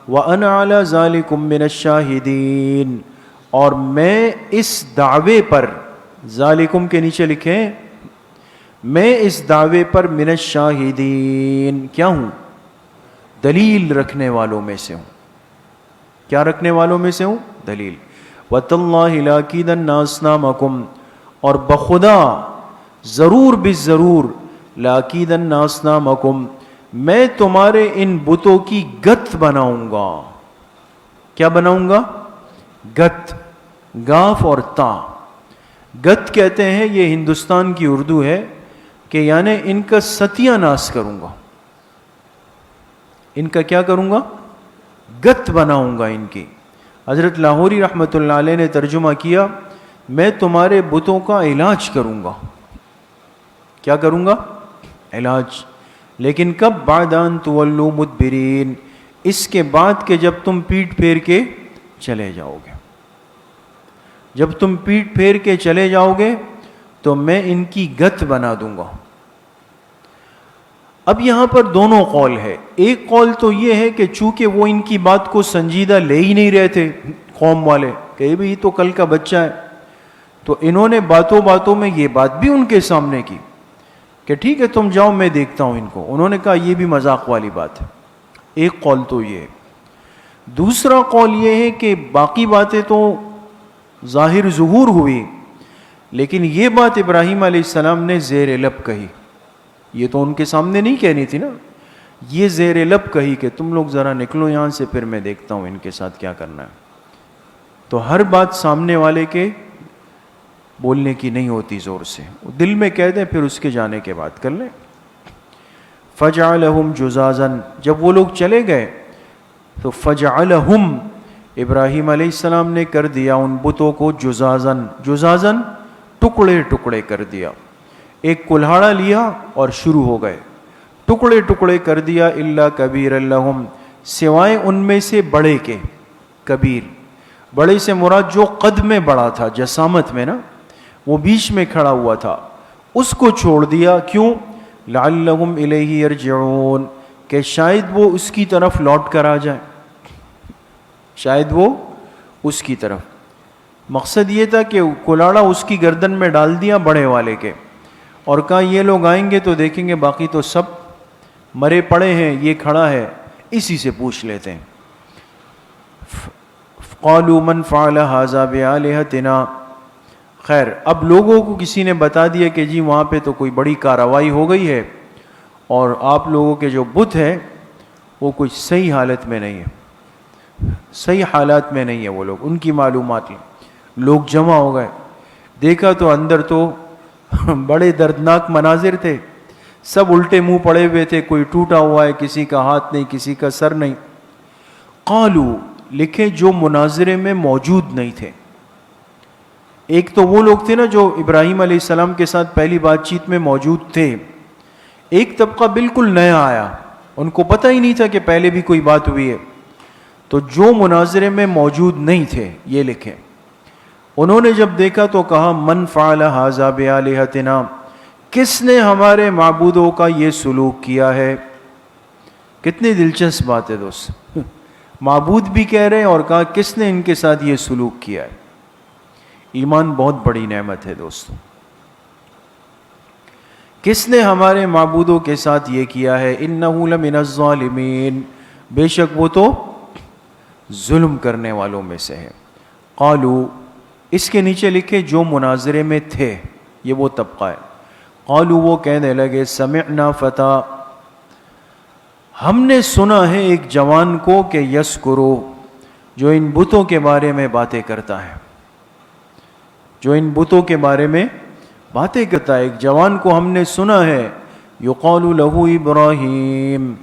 وَأَنَا عَلَى ذَلِكُم مِّنَ الشَّاهِدِينَ، اور میں اس دعوے پر، ذالکم کے نیچے لکھیں، میں اس دعوے پر من الشاہدین کیا ہوں؟ دلیل رکھنے والوں میں سے ہوں. کیا رکھنے والوں میں سے ہوں؟ دلیل. وَتَاللَّهِ لَأَكِيدَنَّ أَصْنَامَكُمْ، اور بخدا ضرور بالضرور، لَأَكِيدَنَّ أَصْنَامَكُمْ، میں تمہارے ان بتوں کی گت بناؤں گا. کیا بناؤں گا؟ گت، گاف اور تا. گت کہتے ہیں، یہ ہندوستان کی اردو ہے، کہ یعنی ان کا ستیہ ناش کروں گا. ان کا کیا کروں گا؟ گت بناؤں گا ان کی. حضرت لاہوری رحمۃ اللہ علیہ نے ترجمہ کیا، میں تمہارے بتوں کا علاج کروں گا. کیا کروں گا؟ علاج. لیکن کب؟ بعد ان تولوا مدبرین، اس کے بعد کہ جب تم پیٹ پھیر کے چلے جاؤ گے. جب تم پیٹ پھیر کے چلے جاؤ گے تو میں ان کی گت بنا دوں گا. اب یہاں پر دونوں قول ہے. ایک قول تو یہ ہے کہ چونکہ وہ ان کی بات کو سنجیدہ لے ہی نہیں رہے تھے قوم والے، کہ بھی تو کل کا بچہ ہے، تو انہوں نے باتوں باتوں میں یہ بات بھی ان کے سامنے کی کہ ٹھیک ہے تم جاؤ میں دیکھتا ہوں ان کو. انہوں نے کہا یہ بھی مذاق والی بات ہے. ایک قول تو یہ ہے. دوسرا قول یہ ہے کہ باقی باتیں تو ظاہر ظہور ہوئی، لیکن یہ بات ابراہیم علیہ السلام نے زیر لب کہی. یہ تو ان کے سامنے نہیں کہنی تھی نا، یہ زیر لب کہی کہ تم لوگ ذرا نکلو یہاں سے، پھر میں دیکھتا ہوں ان کے ساتھ کیا کرنا ہے. تو ہر بات سامنے والے کے بولنے کی نہیں ہوتی، زور سے دل میں کہہ دیں پھر اس کے جانے کے بعد کر لیں. فجعلہم جزازن، جب وہ لوگ چلے گئے تو فجعلہم، ابراہیم علیہ السلام نے کر دیا ان بتوں کو جزازن، جزازن ٹکڑے ٹکڑے کر دیا. ایک کلہاڑا لیا اور شروع ہو گئے، ٹکڑے ٹکڑے کر دیا. الا کبیر لہم، سوائے ان میں سے بڑے کے. کبیر، بڑے سے مراد جو قد میں بڑا تھا، جسامت میں نا، وہ بیچ میں کھڑا ہوا تھا، اس کو چھوڑ دیا. کیوں؟ لعلہم الیہ یرجعون، کہ شاید وہ اس کی طرف لوٹ کر آ جائے، شاید وہ اس کی طرف. مقصد یہ تھا کہ کلاڑا اس کی گردن میں ڈال دیا بڑے والے کے، اور کہا یہ لوگ آئیں گے تو دیکھیں گے باقی تو سب مرے پڑے ہیں، یہ کھڑا ہے، اسی سے پوچھ لیتے ہیں. قالوا من فعل هذا بآلهتنا، خیر اب لوگوں کو کسی نے بتا دیا کہ جی وہاں پہ تو کوئی بڑی کارروائی ہو گئی ہے، اور آپ لوگوں کے جو بت ہے وہ کوئی صحیح حالت میں نہیں ہے، صحیح حالات میں نہیں ہے وہ لوگ. ان کی معلومات لیں. لوگ جمع ہو گئے، دیکھا تو اندر تو بڑے دردناک مناظر تھے. سب الٹے منہ پڑے ہوئے تھے, کوئی ٹوٹا ہوا ہے, کسی کا ہاتھ نہیں, کسی کا سر نہیں. قالو, لکھے جو مناظرے میں موجود نہیں تھے. ایک تو وہ لوگ تھے نا جو ابراہیم علیہ السلام کے ساتھ پہلی بات چیت میں موجود تھے, ایک طبقہ بالکل نیا آیا, ان کو پتہ ہی نہیں تھا کہ پہلے بھی کوئی بات ہوئی ہے. تو جو مناظرے میں موجود نہیں تھے یہ لکھیں, انہوں نے جب دیکھا تو کہا من فعل ھذا بآلہتنا, کس نے ہمارے معبودوں کا یہ سلوک کیا ہے. کتنی دلچسپ بات ہے دوست, معبود بھی کہہ رہے ہیں اور کہا کس نے ان کے ساتھ یہ سلوک کیا ہے. ایمان بہت بڑی نعمت ہے دوستو. کس نے ہمارے معبودوں کے ساتھ یہ کیا ہے. انہ لمن الظالمین, بے شک وہ تو ظلم کرنے والوں میں سے ہے. قالو, اس کے نیچے لکھے جو مناظرے میں تھے, یہ وہ طبقہ ہے. قالو, وہ کہنے لگے سمعنا فتى, ہم نے سنا ہے ایک جوان کو کہ یذکرو, جو ان بتوں کے بارے میں باتیں کرتا ہے, جو ان بتوں کے بارے میں باتیں کرتا ہے. ایک جوان کو ہم نے سنا ہے, یقال لہ ابراہیم,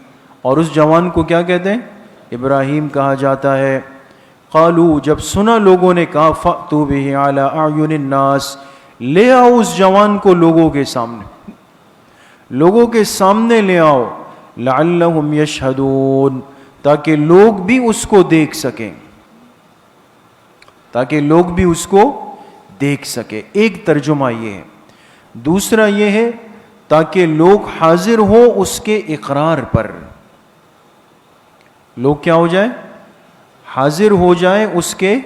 اور اس جوان کو کیا کہتے ہیں, ابراہیم کہا جاتا ہے. قالو, جب سنا لوگوں نے کہا فأتوا بہ علی اعین الناس, لے آؤ اس جوان کو لوگوں کے سامنے, لوگوں کے سامنے لے آؤ. لعلہم یشہدون, تاکہ لوگ بھی اس کو دیکھ سکیں, تاکہ لوگ بھی اس کو دیکھ سکیں. ایک ترجمہ یہ ہے. دوسرا یہ ہے تاکہ لوگ حاضر ہوں اس کے اقرار پر. لوگ کیا ہو جائیں, حاضر ہو جائیں اس کے,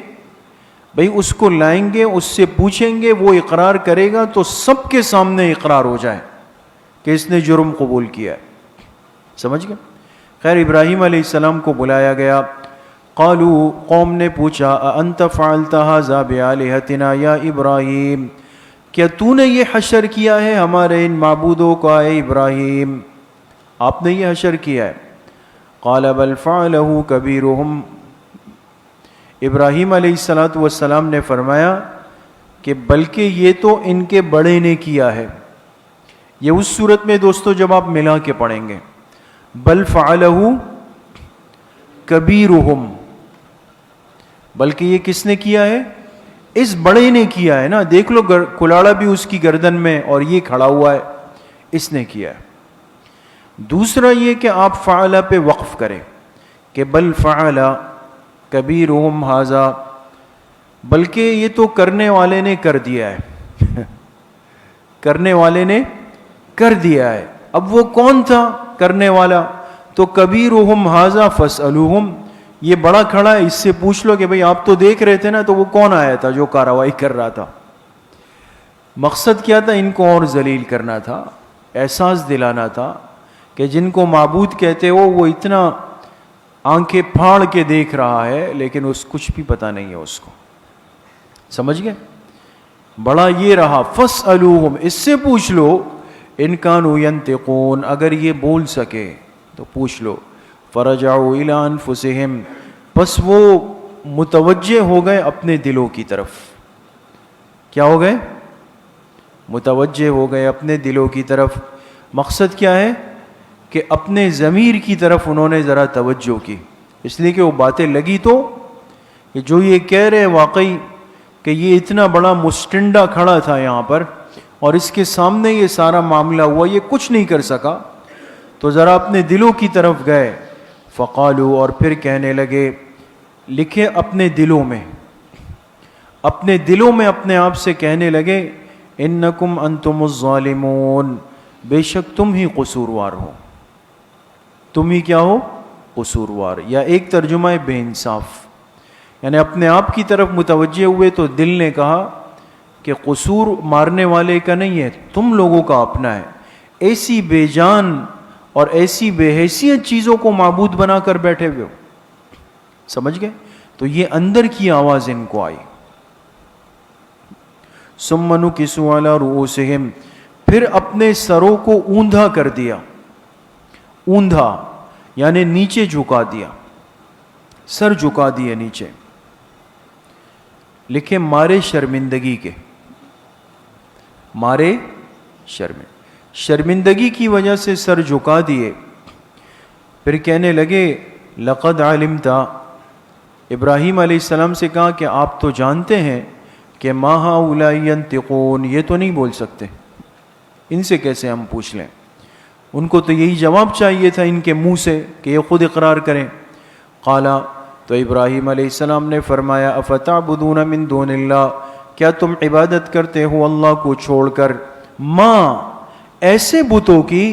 بھئی اس کو لائیں گے, اس سے پوچھیں گے, وہ اقرار کرے گا تو سب کے سامنے اقرار ہو جائے کہ اس نے جرم قبول کیا ہے. سمجھ گئے. خیر, ابراہیم علیہ السلام کو بلایا گیا. قالو, قوم نے پوچھا انت فعلت ھذا بآلہتنا یا ابراہیم, کیا تو نے یہ حشر کیا ہے ہمارے ان معبودوں کا اے ابراہیم, آپ نے یہ حشر کیا ہے. قال بل فعلہ کبیرہم, ابراہیم علیہ السلام نے فرمایا کہ بلکہ یہ تو ان کے بڑے نے کیا ہے. یہ اس صورت میں دوستو جب آپ ملا کے پڑھیں گے, بل فعلہ کبیرہم, بلکہ یہ کس نے کیا ہے, اس بڑے نے کیا ہے نا. دیکھ لو کلاڑا بھی اس کی گردن میں اور یہ کھڑا ہوا ہے, اس نے کیا ہے. دوسرا یہ کہ آپ فعل پہ وقف کریں کہ بل فعل کبیرہم ھذا, بلکہ یہ تو کرنے والے نے کر دیا ہے, کرنے والے نے کر دیا ہے. اب وہ کون تھا کرنے والا, تو کبیرہم ھذا فاسألوہم, یہ بڑا کھڑا ہے, اس سے پوچھ لو کہ بھئی آپ تو دیکھ رہے تھے نا, تو وہ کون آیا تھا جو کارروائی کر رہا تھا. مقصد کیا تھا, ان کو اور ذلیل کرنا تھا, احساس دلانا تھا کہ جن کو معبود کہتے ہو وہ اتنا آنکھیں پھاڑ کے دیکھ رہا ہے لیکن اس کچھ بھی پتہ نہیں ہے اس کو. سمجھ گئے. بڑا یہ رہا فاسألوہم, اس سے پوچھ لو, ان کانوا ینطقون, اگر یہ بول سکے تو پوچھ لو. فرجعوا الی انفسہم, بس وہ متوجہ ہو گئے اپنے دلوں کی طرف. کیا ہو گئے, متوجہ ہو گئے اپنے دلوں کی طرف. مقصد کیا ہے کہ اپنے ضمیر کی طرف انہوں نے ذرا توجہ کی, اس لیے کہ وہ باتیں لگی تو کہ جو یہ کہہ رہے واقعی کہ یہ اتنا بڑا مسٹنڈا کھڑا تھا یہاں پر اور اس کے سامنے یہ سارا معاملہ ہوا, یہ کچھ نہیں کر سکا, تو ذرا اپنے دلوں کی طرف گئے. فقالوا, اور پھر کہنے لگے, لکھے اپنے دلوں میں, اپنے دلوں میں اپنے آپ سے کہنے لگے, انکم انتم الظالمون, بے شک تم ہی قصوروار ہو, تم ہی کیا ہو, قصوروار. یا ایک ترجمہ ہے بے انصاف, یعنی اپنے آپ کی طرف متوجہ ہوئے تو دل نے کہا کہ قصور مارنے والے کا نہیں ہے, تم لوگوں کا اپنا ہے. ایسی بے جان اور ایسی بے حیثیت چیزوں کو معبود بنا کر بیٹھے ہوئے ہو. سمجھ گئے. تو یہ اندر کی آواز ان کو آئی. ثم نکسوا علی رؤوسہم, پھر اپنے سروں کو اوندھا کر دیا. اوندھا یعنی نیچے جھکا دیا, سر جھکا دیے نیچے. لکھے مارے شرمندگی کے, مارے شرمندگی کی وجہ سے سر جھکا دیے. پھر کہنے لگے لقد علمت، ابراہیم علیہ السلام سے کہا کہ آپ تو جانتے ہیں کہ ما هؤلاء ينطقون، یہ تو نہیں بول سکتے، ان سے کیسے ہم پوچھ لیں. ان کو تو یہی جواب چاہیے تھا ان کے منہ سے کہ یہ خود اقرار کریں. قالا، تو ابراہیم علیہ السلام نے فرمایا افتعبدون من دون اللہ، کیا تم عبادت کرتے ہو اللہ کو چھوڑ کر، ما ایسے بتوں کی،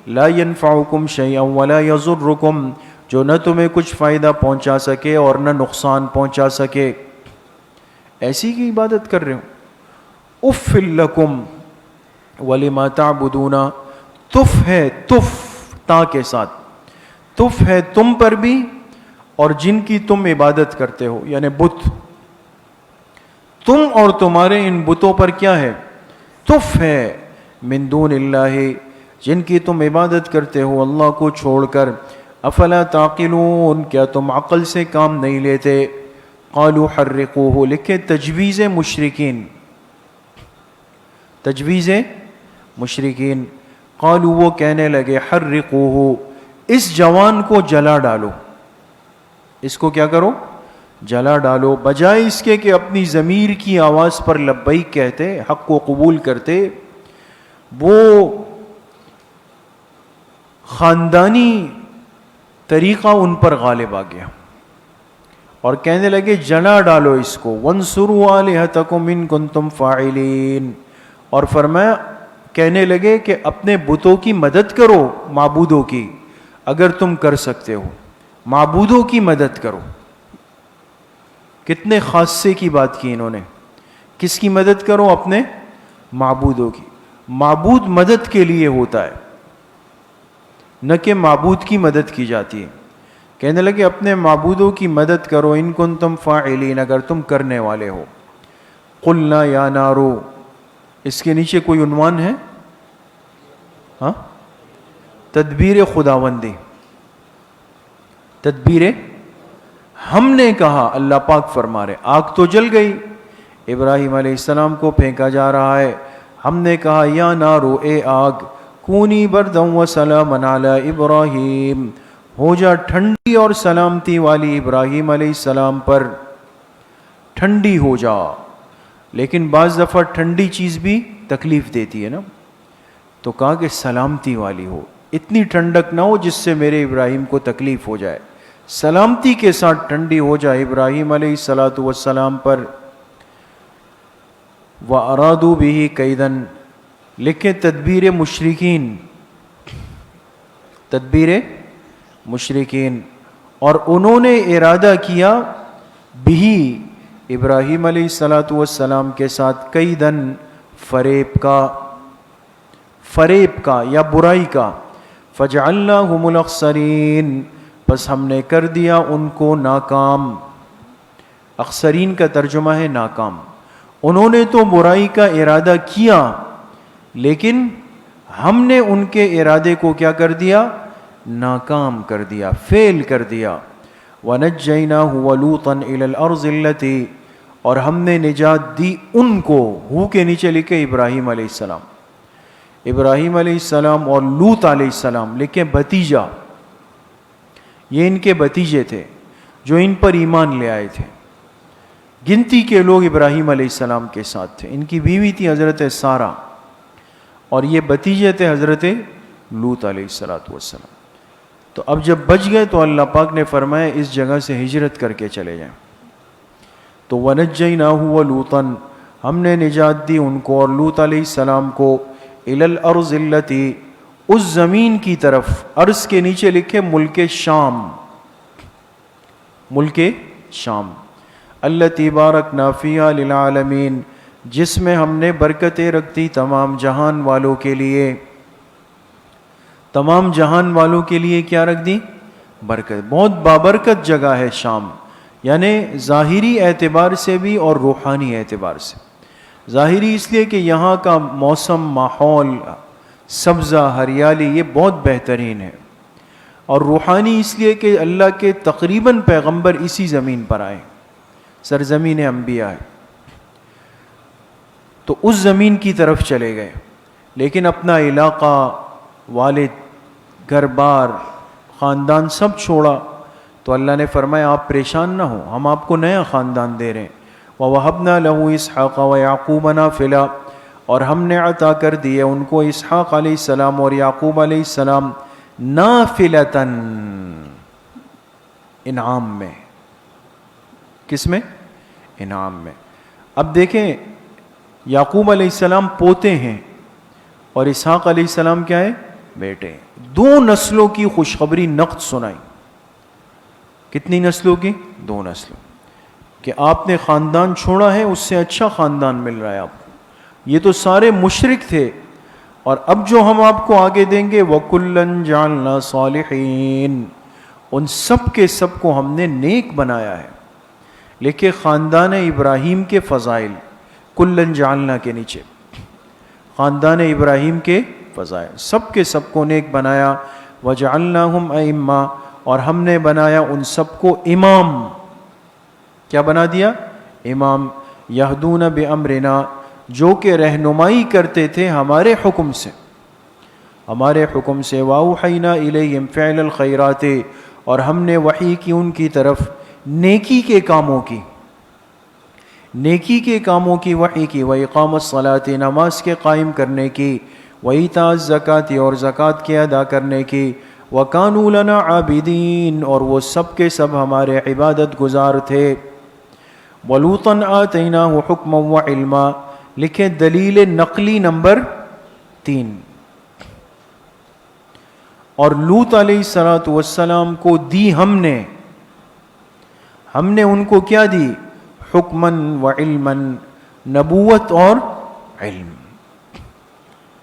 لا ينفعکم شیئا ولا یضرکم، جو نہ تمہیں کچھ فائدہ پہنچا سکے اور نہ نقصان پہنچا سکے، ایسی کی عبادت کر رہے ہو. اف لکم ولما تعبدون، تف ہے، تف تا کے ساتھ، تف ہے تم پر بھی اور جن کی تم عبادت کرتے ہو، یعنی بت. تم اور تمہارے ان بتوں پر کیا ہے؟ تف ہے. من دون اللہ، جن کی تم عبادت کرتے ہو اللہ کو چھوڑ کر. افلا تعقلون، کیا تم عقل سے کام نہیں لیتے؟ قالوا حرقوه، لکھے تجویز مشرکین، تجویز مشرکین. قالوا، وہ کہنے لگے حرقوه، اس جوان کو جلا ڈالو، اس کو کیا کرو؟ جلا ڈالو. بجائے اس کے کہ اپنی ضمیر کی آواز پر لبیک کہتے، حق کو قبول کرتے، وہ خاندانی طریقہ ان پر غالب آ گیا اور کہنے لگے جلا ڈالو اس کو. وانصروا آلہتکم ان کنتم فاعلین، اور فرمایا کہنے لگے کہ اپنے بتوں کی مدد کرو، معبودوں کی، اگر تم کر سکتے ہو، معبودوں کی مدد کرو. کتنے خاصے کی بات کی انہوں نے. کس کی مدد کرو؟ اپنے معبودوں کی. معبود مدد کے لیے ہوتا ہے، نہ کہ معبود کی مدد کی جاتی ہے. کہنے لگے اپنے معبودوں کی مدد کرو، ان کنتم فاعلین، اگر تم کرنے والے ہو. قلنا یا نارو، اس کے نیچے کوئی عنوان ہے؟ ہاں، تدبیر خداوندی، تدبیر. ہم نے کہا، اللہ پاک فرما رہے، آگ تو جل گئی، ابراہیم علیہ السلام کو پھینکا جا رہا ہے. ہم نے کہا یا نارو، اے آگ، کونی بردا و سلاما علی ابراہیم، ہو جا ٹھنڈی اور سلامتی والی ابراہیم علیہ السلام پر، ٹھنڈی ہو جا. لیکن بعض دفعہ ٹھنڈی چیز بھی تکلیف دیتی ہے نا، تو کہا کہ سلامتی والی ہو، اتنی ٹھنڈک نہ ہو جس سے میرے ابراہیم کو تکلیف ہو جائے، سلامتی کے ساتھ ٹھنڈی ہو جائے ابراہیم علیہ السلام پر. وَأَرَادُوا بِهِ كَيْدًا، لکھے تدبیر مشرکین، تدبیر مشرکین. اور انہوں نے ارادہ کیا بھی ابراہیم علیہ السلام کے ساتھ کیدن، فریب کا، فریب کا یا برائی کا. فَجَعَلْنَاهُمُ الْأَخْسَرِينَ، بس ہم نے کر دیا ان کو ناکام. اخسرین کا ترجمہ ہے ناکام. انہوں نے تو برائی کا ارادہ کیا، لیکن ہم نے ان کے ارادے کو کیا کر دیا؟ ناکام کر دیا، فیل کر دیا. وَنَجَّيْنَاهُ وَلُوطًا إِلَى الْأَرْضِ الَّتِي، اور ہم نے نجات دی ان کو، ہو کے نیچے لکھے ابراہیم علیہ السلام، ابراہیم علیہ السلام اور لوط علیہ السلام، لکھے بھتیجا، یہ ان کے بھتیجے تھے جو ان پر ایمان لے آئے تھے. گنتی کے لوگ ابراہیم علیہ السلام کے ساتھ تھے. ان کی بیوی تھی حضرت سارہ اور یہ بھتیجے تھے حضرت لوط علیہ السلام. تو اب جب بچ گئے تو اللہ پاک نے فرمایا اس جگہ سے ہجرت کر کے چلے جائیں. تو وَنَجَّيْنَاهُ وَلُوطًا، ہم نے نجات دی ان کو اور لوط علیہ السلام کو، إِلَى الْأَرْضِ الَّتِي، اس زمین کی طرف. عرض کے نیچے لکھے ملک شام، ملک شام. الَّتِي بَارَكْنَا فِيهَا لِلْعَالَمِينَ، جس میں ہم نے برکتیں رکھ دی تمام جہان والوں کے لیے. تمام جہان والوں کے لیے کیا رکھ دی؟ برکت. بہت بابرکت جگہ ہے شام، یعنی ظاہری اعتبار سے بھی اور روحانی اعتبار سے. ظاہری اس لیے کہ یہاں کا موسم، ماحول، سبزہ، ہریالی، یہ بہت بہترین ہے. اور روحانی اس لیے کہ اللہ کے تقریباً پیغمبر اسی زمین پر آئے، سرزمین انبیاء ہے. تو اس زمین کی طرف چلے گئے. لیکن اپنا علاقہ، والد، گھر بار، خاندان سب چھوڑا، تو اللہ نے فرمایا آپ پریشان نہ ہوں، ہم آپ کو نیا خاندان دے رہے ہیں۔ وَوَهَبْنَا لَهُ إِسْحَاقَ وَيَعْقُوبَ نَافِلًا، اور ہم نے عطا کر دیے ان کو اسحاق علیہ السلام اور یعقوب علیہ السلام نافلتاً، انعام میں۔ کس میں؟ انعام میں۔ اب دیکھیں یعقوب علیہ السلام پوتے ہیں اور اسحاق علیہ السلام کیا ہے؟ بیٹے ہیں۔ دو نسلوں کی خوشخبری نقد سنائی۔ کتنی نسلوں کی؟ دو نسلوں، کہ آپ نے خاندان چھوڑا ہے، اس سے اچھا خاندان مل رہا ہے آپ کو۔ یہ تو سارے مشرک تھے، اور اب جو ہم آپ کو آگے دیں گے وَكُلًّا جَعَلْنَا صَالِحِينَ، ان سب کے سب کو ہم نے نیک بنایا ہے۔ لیکن خاندان ابراہیم کے فضائل، کُلًّا جَعَلْنَا کے نیچے خاندان ابراہیم کے فضائل، سب کے سب کو نیک بنایا۔ وَجَعَلْنَاهُمْ أَئِمَّةً، اور ہم نے بنایا ان سب کو امام۔ کیا بنا دیا؟ امام۔ یہدون بامرنا، جو کہ رہنمائی کرتے تھے ہمارے حکم سے، ہمارے حکم سے۔ واوحینا الیہم فعل الخیرات، اور ہم نے وحی کی ان کی طرف نیکی کے کاموں کی، نیکی کے کاموں کی وحی کی۔ واقام الصلاۃ، نماز کے قائم کرنے کی۔ وایتاء الزکوٰۃ، اور زکوٰۃ کے ادا کرنے کی۔ وکانوا لنا عابدین، اور وہ سب کے سب ہمارے عبادت گزار تھے۔ ولوطا آتیناہ حکما وعلما، لکھیں دلیل نقلی نمبر 3، اور لوط علیہ السلام کو دی ہم نے ان کو کیا دی؟ حکمن و علمن، نبوت اور علم۔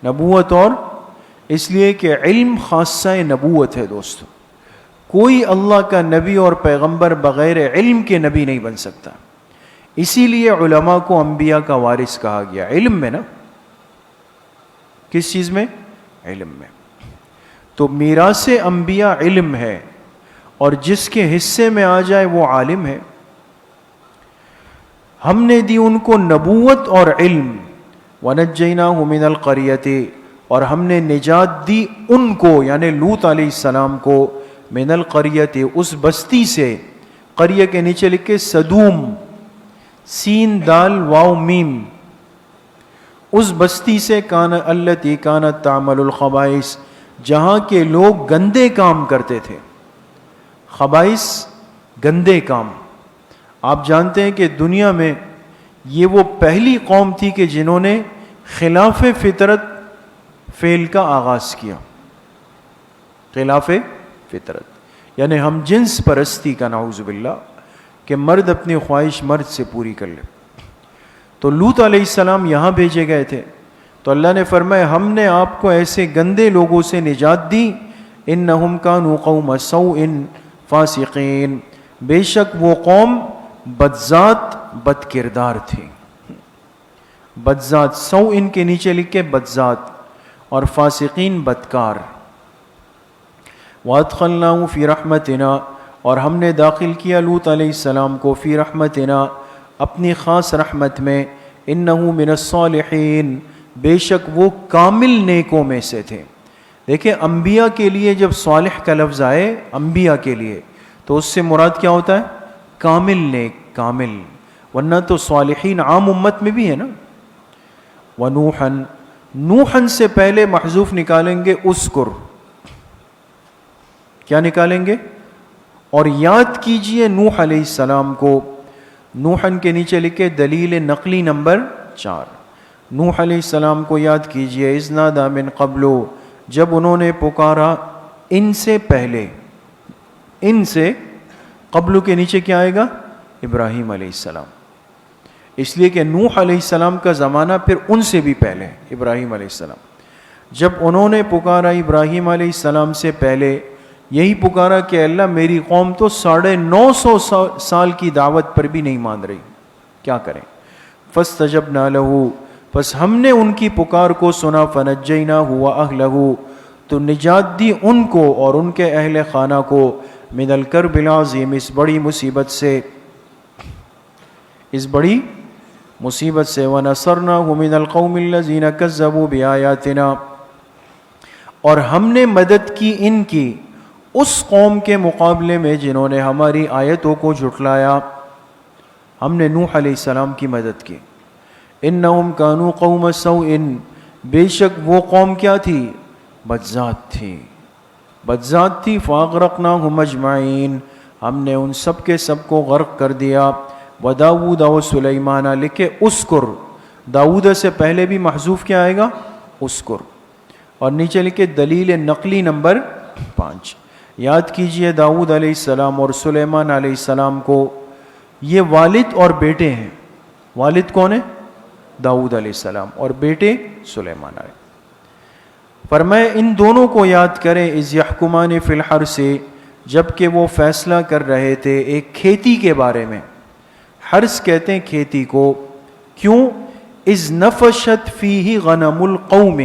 نبوت، اور اس لیے کہ علم خاصہ نبوت ہے دوستو، کوئی اللہ کا نبی اور پیغمبر بغیر علم کے نبی نہیں بن سکتا۔ اسی لیے علماء کو انبیاء کا وارث کہا گیا، علم میں نا۔ کس چیز میں؟ علم میں۔ تو میراث انبیاء علم ہے، اور جس کے حصے میں آ جائے وہ عالم ہے۔ ہم نے دی ان کو نبوت اور علم۔ وَنَجَّيْنَاهُ مِنَ الْقَرْيَةِ، اور ہم نے نجات دی ان کو، یعنی لوط علیہ السلام کو، من القریۃ، اس بستی سے۔ قریہ کے نیچے لکھے سدوم، سین دال واو میم، اس بستی سے، کان التی کانت تعمل الخبائث، جہاں کے لوگ گندے کام کرتے تھے۔ خبائث، گندے کام۔ آپ جانتے ہیں کہ دنیا میں یہ وہ پہلی قوم تھی کہ جنہوں نے خلاف فطرت فعل کا آغاز کیا۔ خلاف فطرت یعنی ہم جنس پرستی کا، نعوذ باللہ، کہ مرد اپنی خواہش مرد سے پوری کر لے۔ تو لوط علیہ السلام یہاں بھیجے گئے تھے، تو اللہ نے فرمایا ہم نے آپ کو ایسے گندے لوگوں سے نجات دی۔ انہم کانوا قوم سوء فاسقین، بے شک وہ قوم بدذات بد کردار تھی۔ بدذات، سوء ان کے نیچے لکھے بدذات، اور فاسقین بدکار۔ وَأَدْخَلْنَاهُ فِي رَحْمَتِنَا، اور ہم نے داخل کیا لوط علیہ السلام کو، فی رحمتنا، اپنی خاص رحمت میں۔ انہو من الصالحین، بے شک وہ کامل نیکوں میں سے تھے۔ دیکھیں انبیاء کے لیے جب صالح کا لفظ آئے انبیاء کے لیے، تو اس سے مراد کیا ہوتا ہے؟ کامل نیک، کامل، ورنہ تو صالحین عام امت میں بھی ہے نا۔ وَنُوحًا، نوحًا سے پہلے محذوف نکالیں گے اذکر، کیا نکالیں گے؟ اور یاد کیجئے نوح علیہ السلام کو۔ نوحًا کے نیچے لکھے دلیل نقلی نمبر 4، نوح علیہ السلام کو یاد کیجئے۔ اذ نادی من قبل، جب انہوں نے پکارا ان سے پہلے۔ ان سے قبل کے نیچے کیا آئے گا؟ ابراہیم علیہ السلام، اس لیے کہ نوح علیہ السلام کا زمانہ پھر ان سے بھی پہلے، ابراہیم علیہ السلام۔ جب انہوں نے پکارا ابراہیم علیہ السلام سے پہلے، یہی پکارا کہ اللہ میری قوم تو 950 سال کی دعوت پر بھی نہیں مان رہی، کیا کریں؟ فاستجبنا له، پس ہم نے ان کی پکار کو سنا۔ فنجیناہ واہلہ، تو نجات دی ان کو اور ان کے اہل خانہ کو، من الکرب العظیم، اس بڑی مصیبت سے، اس بڑی مصیبت سے، وَنَصَرْنَاهُ مِنَ الْقَوْمِ الَّذِينَ كَذَّبُوا بِآيَاتِنَا، اور ہم نے مدد کی ان کی اس قوم کے مقابلے میں جنہوں نے ہماری آیتوں کو جھٹلایا. ہم نے نوح علیہ السلام کی مدد کی. اِنَّهُمْ كَانُوا قَوْمَ سَوْءٍ، بے شک وہ قوم کیا تھی؟ بدذات تھی، بدذات تھی. فَأَغْرَقْنَاهُمْ أَجْمَعِينَ، ہم نے ان سب کے سب کو غرق کر دیا. وَدَاوُودَ وَسُلَيْمَانَ، لکھے اذکر، داؤد سے پہلے بھی محذوف کیا آئے گا؟ اذکر. اور نیچے لکھے دلیل نقلی نمبر 5. یاد کیجئے داؤد علیہ السلام اور سلیمان علیہ السلام کو، یہ والد اور بیٹے ہیں. والد کون ہے؟ داؤد علیہ السلام، اور بیٹے سلیمان علیہ. فرمائے ان دونوں کو یاد کریں، اذ یحکمان فی الحرث، جب کہ وہ فیصلہ کر رہے تھے ایک کھیتی کے بارے میں. حرث کہتے ہیں کھیتی کو. کیوں؟ اذ نفشت فیہ غنم القوم،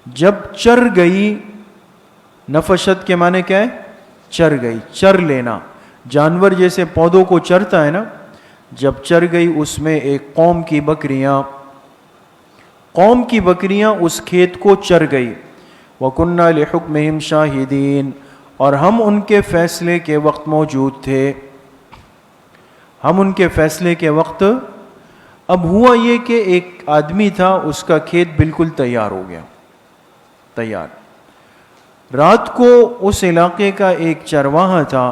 جب چر گئی. نفشت کے معنی کیا ہے؟ چر گئی، چر لینا. جانور جیسے پودوں کو چرتا ہے نا، جب چر گئی اس میں ایک قوم کی بکریاں، قوم کی بکریاں اس کھیت کو چر گئی. وَكُنَّا لِحُكْمِهِمْ شَاهِدِينَ، اور ہم ان کے فیصلے کے وقت موجود تھے. ہم ان کے فیصلے کے وقت. اب ہوا یہ کہ ایک آدمی تھا، اس کا کھیت بالکل تیار ہو گیا، تیار. رات کو اس علاقے کا ایک چرواہا تھا،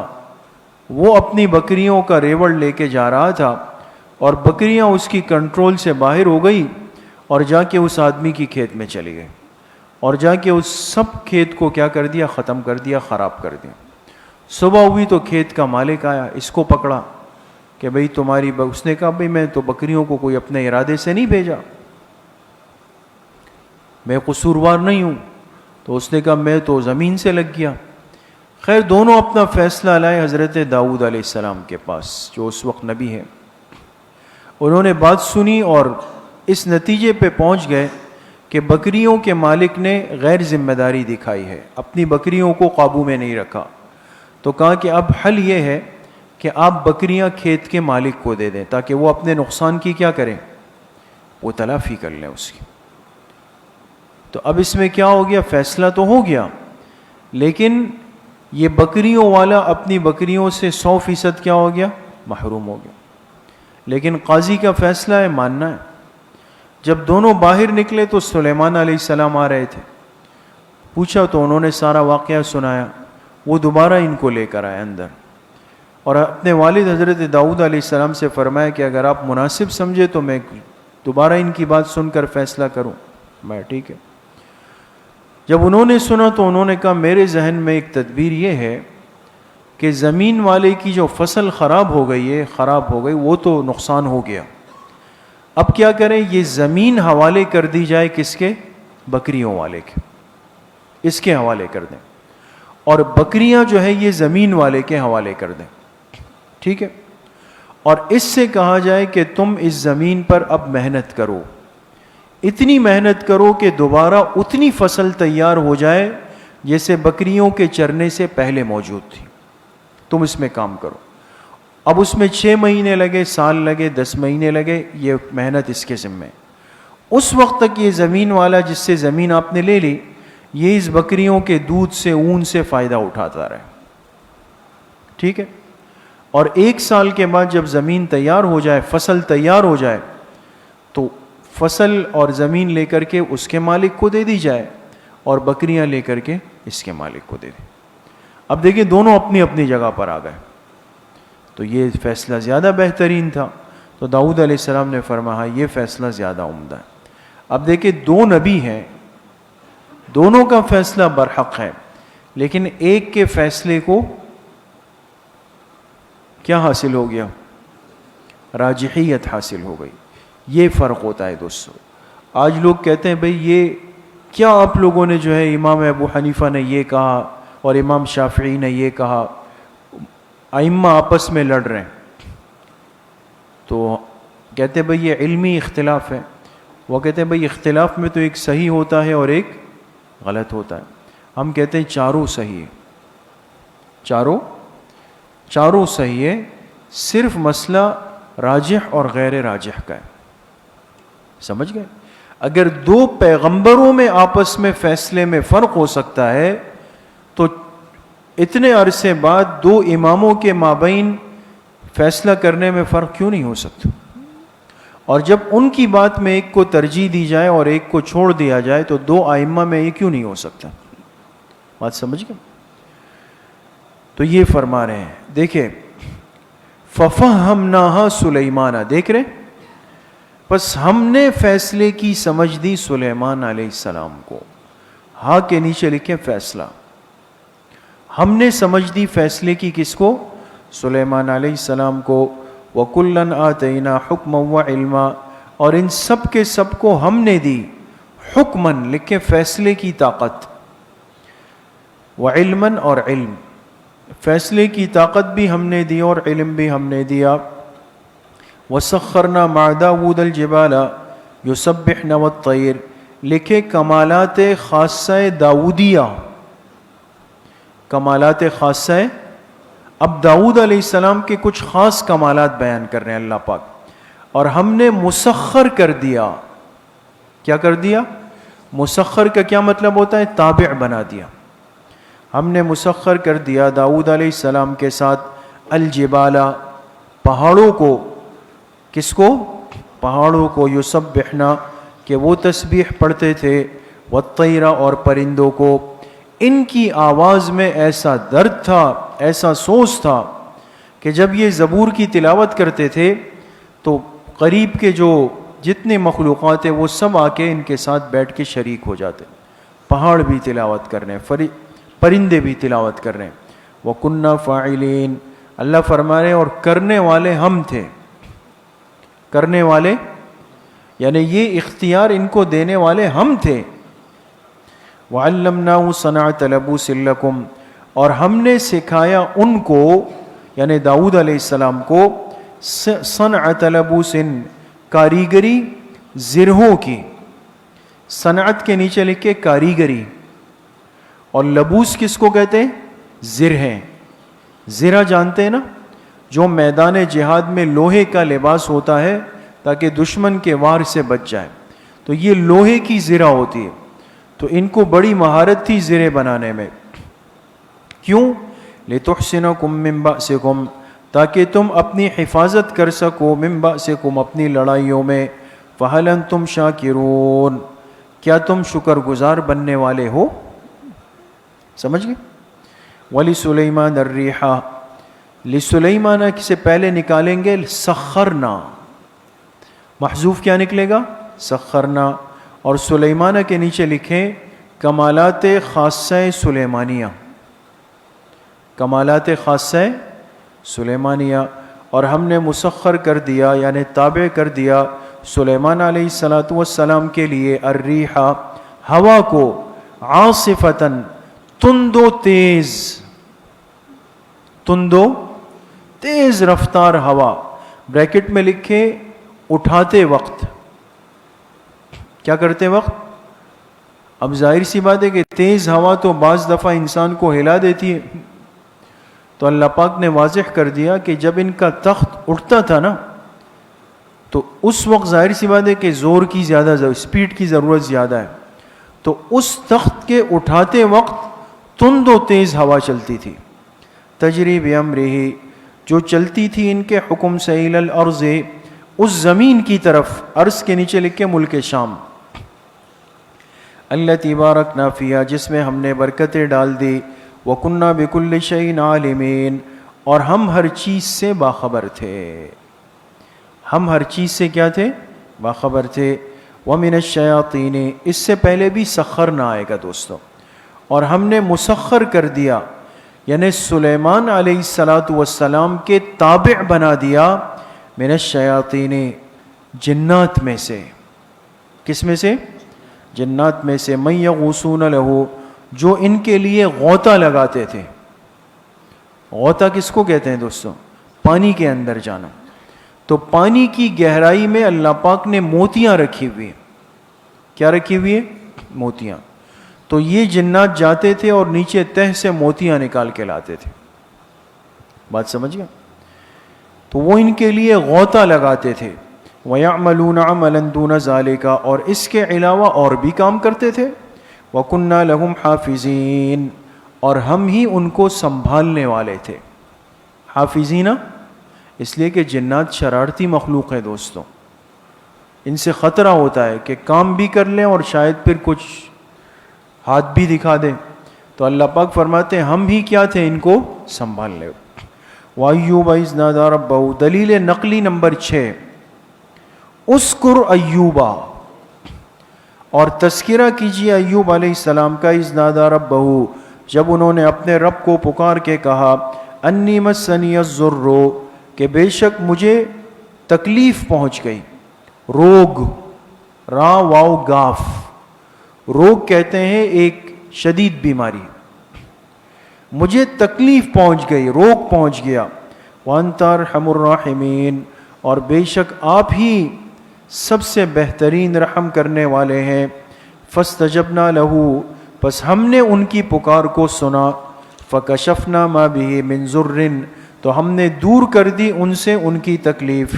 وہ اپنی بکریوں کا ریوڑ لے کے جا رہا تھا، اور بکریاں اس کی کنٹرول سے باہر ہو گئی اور جا کے اس آدمی کی کھیت میں چلی گئی، اور جا کے اس سب کھیت کو کیا کر دیا؟ ختم کر دیا، خراب کر دیا. صبح ہوئی تو کھیت کا مالک آیا، اس کو پکڑا کہ بھئی تمہاری اس نے کہا بھئی میں تو بکریوں کو کوئی اپنے ارادے سے نہیں بھیجا، میں قصوروار نہیں ہوں. تو اس نے کہا میں تو زمین سے لگ گیا. خیر دونوں اپنا فیصلہ لائے حضرت داؤد علیہ السلام کے پاس، جو اس وقت نبی ہے. انہوں نے بات سنی اور اس نتیجے پہ پہنچ گئے کہ بکریوں کے مالک نے غیر ذمہ داری دکھائی ہے، اپنی بکریوں کو قابو میں نہیں رکھا. تو کہا کہ اب حل یہ ہے کہ آپ بکریاں کھیت کے مالک کو دے دیں تاکہ وہ اپنے نقصان کی کیا کریں؟ وہ تلافی کر لیں اس کی. تو اب اس میں کیا ہو گیا؟ فیصلہ تو ہو گیا، لیکن یہ بکریوں والا اپنی بکریوں سے 100% کیا ہو گیا؟ محروم ہو گیا. لیکن قاضی کا فیصلہ ہے، ماننا ہے. جب دونوں باہر نکلے تو سلیمان علیہ السلام آ رہے تھے. پوچھا تو انہوں نے سارا واقعہ سنایا. وہ دوبارہ ان کو لے کر آئے اندر، اور اپنے والد حضرت داؤد علیہ السلام سے فرمایا کہ اگر آپ مناسب سمجھے تو میں دوبارہ ان کی بات سن کر فیصلہ کروں. میں ٹھیک ہے. جب انہوں نے سنا تو انہوں نے کہا میرے ذہن میں ایک تدبیر یہ ہے کہ زمین والے کی جو فصل خراب ہو گئی ہے، خراب ہو گئی، وہ تو نقصان ہو گیا. اب کیا کریں؟ یہ زمین حوالے کر دی جائے کس کے؟ بکریوں والے کے. اس کے حوالے کر دیں، اور بکریاں جو ہے یہ زمین والے کے حوالے کر دیں. ٹھیک ہے. اور اس سے کہا جائے کہ تم اس زمین پر اب محنت کرو، اتنی محنت کرو کہ دوبارہ اتنی فصل تیار ہو جائے جیسے بکریوں کے چرنے سے پہلے موجود تھی. تم اس میں کام کرو. اب اس میں 6 مہینے لگے، سال لگے، 10 مہینے لگے، یہ محنت اس کے ذمے. اس وقت تک یہ زمین والا جس سے زمین آپ نے لے لی، یہ اس بکریوں کے دودھ سے، اون سے فائدہ اٹھاتا رہے. ٹھیک ہے. اور 1 سال کے بعد جب زمین تیار ہو جائے، فصل تیار ہو جائے، تو فصل اور زمین لے کر کے اس کے مالک کو دے دی جائے، اور بکریاں لے کر کے اس کے مالک کو دے دیں. اب دیکھیں دونوں اپنی اپنی جگہ پر آ گئے. تو یہ فیصلہ زیادہ بہترین تھا. تو داؤد علیہ السلام نے فرمایا یہ فیصلہ زیادہ عمدہ ہے. اب دیکھیں 2 نبی ہیں، دونوں کا فیصلہ برحق ہے، لیکن ایک کے فیصلے کو کیا حاصل ہو گیا؟ راجحیت حاصل ہو گئی. یہ فرق ہوتا ہے دوستو. آج لوگ کہتے ہیں بھئی یہ کیا آپ لوگوں نے جو ہے امام ابو حنیفہ نے یہ کہا اور امام شافعی نے یہ کہا، ائمہ آپس میں لڑ رہے ہیں. تو کہتے ہیں بھئی یہ علمی اختلاف ہے. وہ کہتے ہیں بھئی اختلاف میں تو ایک صحیح ہوتا ہے اور ایک غلط ہوتا ہے. ہم کہتے ہیں چاروں صحیح ہے، چاروں صحیح ہے، صرف مسئلہ راجح اور غیر راجح کا ہے. سمجھ گئے؟ اگر دو پیغمبروں میں آپس میں فیصلے میں فرق ہو سکتا ہے تو اتنے عرصے بعد دو اماموں کے مابین فیصلہ کرنے میں فرق کیوں نہیں ہو سکتا؟ اور جب ان کی بات میں ایک کو ترجیح دی جائے اور ایک کو چھوڑ دیا جائے تو دو ائمہ میں یہ کیوں نہیں ہو سکتا؟ بات سمجھ گئے؟ تو یہ فرما رہے ہیں، دیکھیں فَفَهَّمْنَاهَا سُلَيْمَانَ، دیکھ رہے پس ہم نے فیصلے کی سمجھ دی سلیمان علیہ السلام کو. ہاں کے نیچے لکھیں فیصلہ. ہم نے سمجھ دی فیصلے کی کس کو؟ سلیمان علیہ السلام کو. وَكُلًّا آتَيْنَا حُكْمًا وَعِلْمًا، اور ان سب کے سب کو ہم نے دی حکماً، لکھیں فیصلے کی طاقت، وعلماً اور علم، فیصلے کی طاقت بھی ہم نے دی اور علم بھی ہم نے دیا. وَسَخَّرْنَا مَعَ دَاوُودَ الْجِبَالَ يُسَبِّحْنَ وَالطَّيْرَ، لکھے کمالات خاصہ داودیہ، کمالات خاصہ. اب داؤد علیہ السلام کے کچھ خاص کمالات بیان کر رہے ہیں اللہ پاک. اور ہم نے مسخر کر دیا. کیا کر دیا؟ مسخر کا کیا مطلب ہوتا ہے؟ تابع بنا دیا. ہم نے مسخر کر دیا داؤد علیہ السلام کے ساتھ الجبال، پہاڑوں کو. کس کو؟ پہاڑوں کو. یسبحنا، کہ وہ تسبیح پڑھتے تھے. والطیر، اور پرندوں کو. ان کی آواز میں ایسا درد تھا، ایسا سوز تھا کہ جب یہ زبور کی تلاوت کرتے تھے تو قریب کے جو جتنے مخلوقات ہیں وہ سب آ کے ان کے ساتھ بیٹھ کے شریک ہو جاتے. پہاڑ بھی تلاوت کر رہے ہیں، پرندے بھی تلاوت کر رہے ہیں. وَكُنَّا فَاعِلِينَ، اللہ فرما رہے ہیں اور کرنے والے ہم تھے. کرنے والے یعنی یہ اختیار ان کو دینے والے ہم تھے. وَعَلَّمْنَاهُ صَنْعَةَ لَبُوسٍ لَكُمْ، اور ہم نے سکھایا ان کو یعنی داؤد علیہ السلام کو صنعت لبوس، کاریگری زرہوں کی. صنعت کے نیچے لکھے کاریگری، اور لبوس کس کو کہتے ہیں؟ زرہیں. زرہ جانتے ہیں نا، جو میدان جہاد میں لوہے کا لباس ہوتا ہے تاکہ دشمن کے وار سے بچ جائے. تو یہ لوہے کی زرہ ہوتی ہے. تو ان کو بڑی مہارت تھی زرے بنانے میں. کیوں؟ لِتُحْسِنَكُم مِّن بَأْسِكُم، تاکہ تم اپنی حفاظت کر سکو، مِّن بَأْسِكُم، اپنی لڑائیوں میں. فَهَلْ أَنتُمْ شَاكِرُونَ، کیا تم شکر گزار بننے والے ہو؟ سمجھ گئے؟ وَلِسُلَيْمَانَ الرِّيحَ، لِسُلَيْمَانَ سے پہلے نکالیں گے سخرنا، محذوف کیا نکلے گا؟ سخرنا. اور سلیمانہ کے نیچے لکھیں کمالات خاصہ سلیمانیہ، کمالات خاصہ سلیمانیہ. اور ہم نے مسخر کر دیا یعنی تابع کر دیا سلیمان علیہ السلام کے لیے الریح، ہوا کو، عاصفتاً، تند و تیز، تند و تیز رفتار ہوا. بریکٹ میں لکھے اٹھاتے وقت. کیا کرتے وقت؟ اب ظاہر سی بات ہے کہ تیز ہوا تو بعض دفعہ انسان کو ہلا دیتی ہے. تو اللہ پاک نے واضح کر دیا کہ جب ان کا تخت اٹھتا تھا نا تو اس وقت ظاہر سی بات ہے کہ زور کی زیادہ اسپیڈ کی ضرورت زیادہ ہے. تو اس تخت کے اٹھاتے وقت تند و تیز ہوا چلتی تھی. تجری بامرہ، جو چلتی تھی ان کے حکم سے، الی الارض، اس زمین کی طرف. عرض کے نیچے لکھے ملک شام. التی بارکنا فیہا، جس میں ہم نے برکتیں ڈال دی. وَكُنَّا بِكُلِّ شَيْءٍ عَالِمِينَ، اور ہم ہر چیز سے باخبر تھے. ہم ہر چیز سے کیا تھے؟ باخبر تھے. وَمِنَ الشَّيَاطِينِ، اس سے پہلے بھی سخر نہ آئے گا دوستو. اور ہم نے مسخر کر دیا یعنی سلیمان علیہ السلام کے تابع بنا دیا. من الشیاطین، جنات میں سے. کس میں سے؟ جنات میں سے. من یغوصون لہ، جو ان کے لیے غوطہ لگاتے تھے. غوطہ کس کو کہتے ہیں دوستو؟ پانی کے اندر جانا. تو پانی کی گہرائی میں اللہ پاک نے موتیاں رکھی ہوئی. کیا رکھی ہوئی ہے؟ موتیاں. تو یہ جنات جاتے تھے اور نیچے تہ سے موتیاں نکال کے لاتے تھے. بات سمجھ گئے؟ تو وہ ان کے لیے غوطہ لگاتے تھے وَيَعْمَلُونَ عَمَلًا دُونَ ذَلِكَ اور اس کے علاوہ اور بھی کام کرتے تھے. وَكُنَّا لَهُمْ حَافِظِينَ اور ہم ہی ان کو سنبھالنے والے تھے. حافظین اس لیے کہ جنات شرارتی مخلوق ہے دوستوں، ان سے خطرہ ہوتا ہے کہ کام بھی کر لیں اور شاید پھر کچھ ہاتھ بھی دکھا دیں. تو اللہ پاک فرماتے ہیں ہم ہی کیا تھے ان کو سنبھال لے. وَأَيُّوبَ إِذْ نَادَىٰ رَبَّهُ دلیل نقلی نمبر 6 اذکر ایوبا اور تذکرہ کیجیے ایوب علیہ السلام کا. اذ نادیٰ ربہ جب انہوں نے اپنے رب کو پکار کے کہا انی مسنی الضر کہ بے شک مجھے تکلیف پہنچ گئی. روگ را واو گاف روگ کہتے ہیں ایک شدید بیماری. مجھے تکلیف پہنچ گئی، روگ پہنچ گیا. وانت ارحم الراحمین اور بے شک آپ ہی سب سے بہترین رحم کرنے والے ہیں. فاستجبنا لہ پس ہم نے ان کی پکار کو سنا. فکشفنا ما بہ من ضر تو ہم نے دور کر دی ان سے ان کی تکلیف.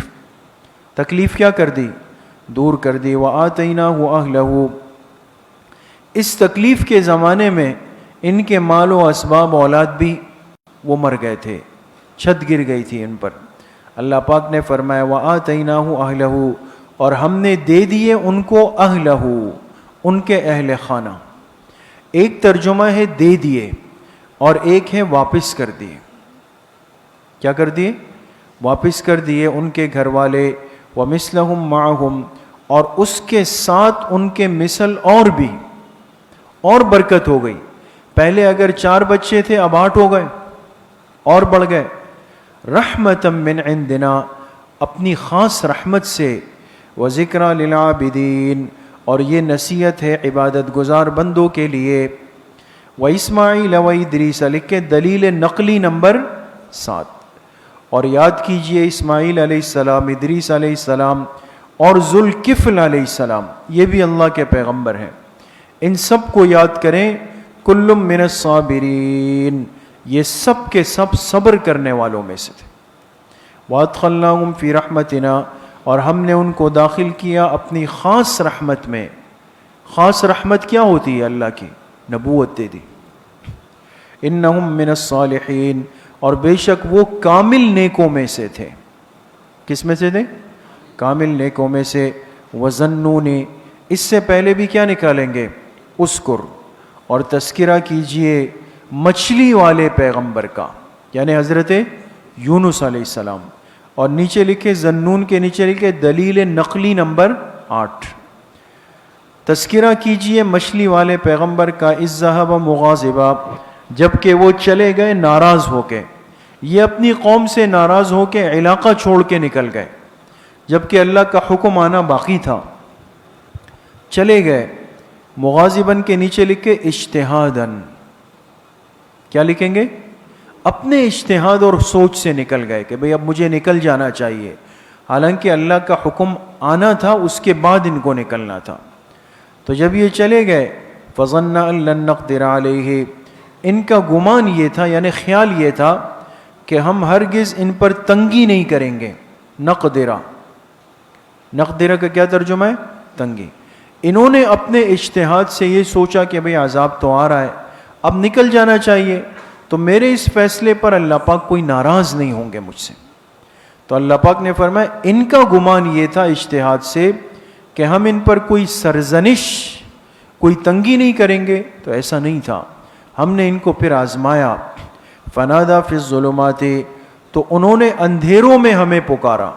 تکلیف کیا کر دی؟ دور کر دی. وآتیناہ اہلہ اس تکلیف کے زمانے میں ان کے مال و اسباب اولاد بھی وہ مر گئے تھے، چھت گر گئی تھی ان پر. اللہ پاک نے فرمایا وآتیناہ اہلہ اور ہم نے دے دیے ان کو اہلہ ان کے اہل خانہ. ایک ترجمہ ہے دے دیے اور ایک ہے واپس کر دیے. کیا کر دیے؟ واپس کر دیے ان کے گھر والے. ومثلہم معہم اور اس کے ساتھ ان کے مثل اور بھی، اور برکت ہو گئی. پہلے اگر 4 بچے تھے اب 8 ہو گئے اور بڑھ گئے. رحمتا من عندنا اپنی خاص رحمت سے. وذکریٰ للعابدین اور یہ نصیحت ہے عبادت گزار بندوں کے لیے. واسماعیل وادریس لکھے دلیل نقلی نمبر 7 اور یاد کیجئے اسماعیل علیہ السلام، ادریس علیہ السلام اور ذوالکفل علیہ السلام، یہ بھی اللہ کے پیغمبر ہیں. ان سب کو یاد کریں. کل من الصابرین یہ سب کے سب صبر کرنے والوں میں سے تھے. وادخلناہم فی رحمتنا اور ہم نے ان کو داخل کیا اپنی خاص رحمت میں. خاص رحمت کیا ہوتی ہے؟ اللہ کی نبوت دے دی. انہم من الصالحین اور بے شک وہ کامل نیکوں میں سے تھے. کس میں سے تھے؟ کامل نیکوں میں سے. وظنون اس سے پہلے بھی کیا نکالیں گے؟ اذکر اور تذکرہ کیجئے مچھلی والے پیغمبر کا، یعنی حضرت یونس علیہ السلام. اور نیچے لکھے ذنون کے نیچے لکھے دلیل نقلی نمبر 8 تذکرہ کیجئے مچھلی والے پیغمبر کا. اذ ذهب مغاضبا جب کہ وہ چلے گئے ناراض ہو کے. یہ اپنی قوم سے ناراض ہو کے علاقہ چھوڑ کے نکل گئے جبکہ اللہ کا حکم آنا باقی تھا. چلے گئے. مغاضباً کے نیچے لکھے اجتہاداً. کیا لکھیں گے؟ اپنے اجتہاد اور سوچ سے نکل گئے کہ بھئی اب مجھے نکل جانا چاہیے، حالانکہ اللہ کا حکم آنا تھا، اس کے بعد ان کو نکلنا تھا. تو جب یہ چلے گئے فظن ان لن نقدر علیہ ان کا گمان یہ تھا، یعنی خیال یہ تھا کہ ہم ہرگز ان پر تنگی نہیں کریں گے. نقدرہ نقدرہ کا کیا ترجمہ ہے؟ تنگی. انہوں نے اپنے اجتہاد سے یہ سوچا کہ بھئی عذاب تو آ رہا ہے، اب نکل جانا چاہیے، تو میرے اس فیصلے پر اللہ پاک کوئی ناراض نہیں ہوں گے مجھ سے. تو اللہ پاک نے فرمایا ان کا گمان یہ تھا اجتہاد سے کہ ہم ان پر کوئی سرزنش، کوئی تنگی نہیں کریں گے، تو ایسا نہیں تھا. ہم نے ان کو پھر آزمایا. فنادا فی الظلمات تو انہوں نے اندھیروں میں ہمیں پکارا.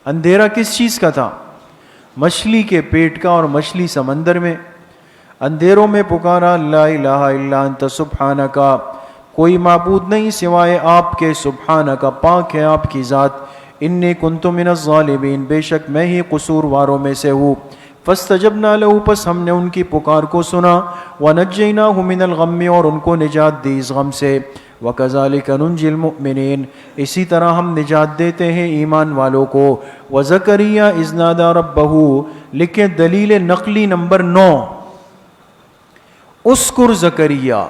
اندھیرا کس چیز کا تھا؟ مچھلی کے پیٹ کا اور مچھلی سمندر میں. اندھیروں میں پکارا. لا الہ الا انت سبحانک کوئی معبود نہیں سوائے آپ کے، سبحانک پاک ہے آپ کی ذات. انی کنت من الظالمین بے شک میں ہی قصورواروں میں سے ہوں. فاستجبنا لہ پس ہم نے ان کی پکار کو سنا. ونجیناہ من الغم اور ان کو نجات دی اس غم سے. وکذالک ننجی المؤمنین اسی طرح ہم نجات دیتے ہیں ایمان والوں کو. وزکریا اذ نادی ربہ لکھیں دلیل نقلی نمبر 9 اذکر زکریا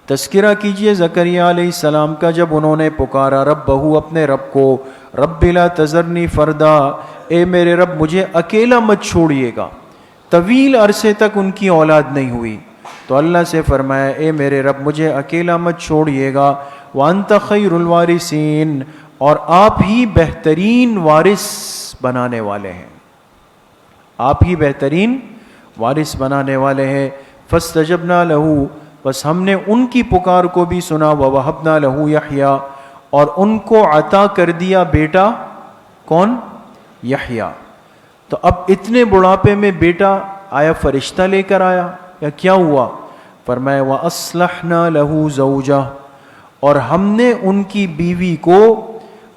تذکرہ کیجئے زکریا علیہ السلام کا جب انہوں نے پکارا ربہ اپنے رب کو، رب لا تذرنی فردا، اے میرے رب مجھے اکیلا مت چھوڑیے گا۔ طویل عرصے تک ان کی اولاد نہیں ہوئی، تو اللہ سے فرمایا اے میرے رب مجھے اکیلا مت چھوڑیے گا، وانت خیر الوارثین، اور آپ ہی بہترین وارث بنانے والے ہیں، آپ ہی بہترین وارث بنانے والے ہیں۔ فاستجبنا لہ، بس ہم نے ان کی پکار کو بھی سنا، ووہبنا لہ یحییٰ، اور ان کو عطا کر دیا بیٹا، کون؟ یحییٰ۔ تو اب اتنے بڑھاپے میں بیٹا آیا فرشتہ لے کر آیا یا کیا ہوا؟ فرمایا وَأَصْلَحْنَا لَهُ زَوْجَهُ، اور ہم نے ان کی بیوی کو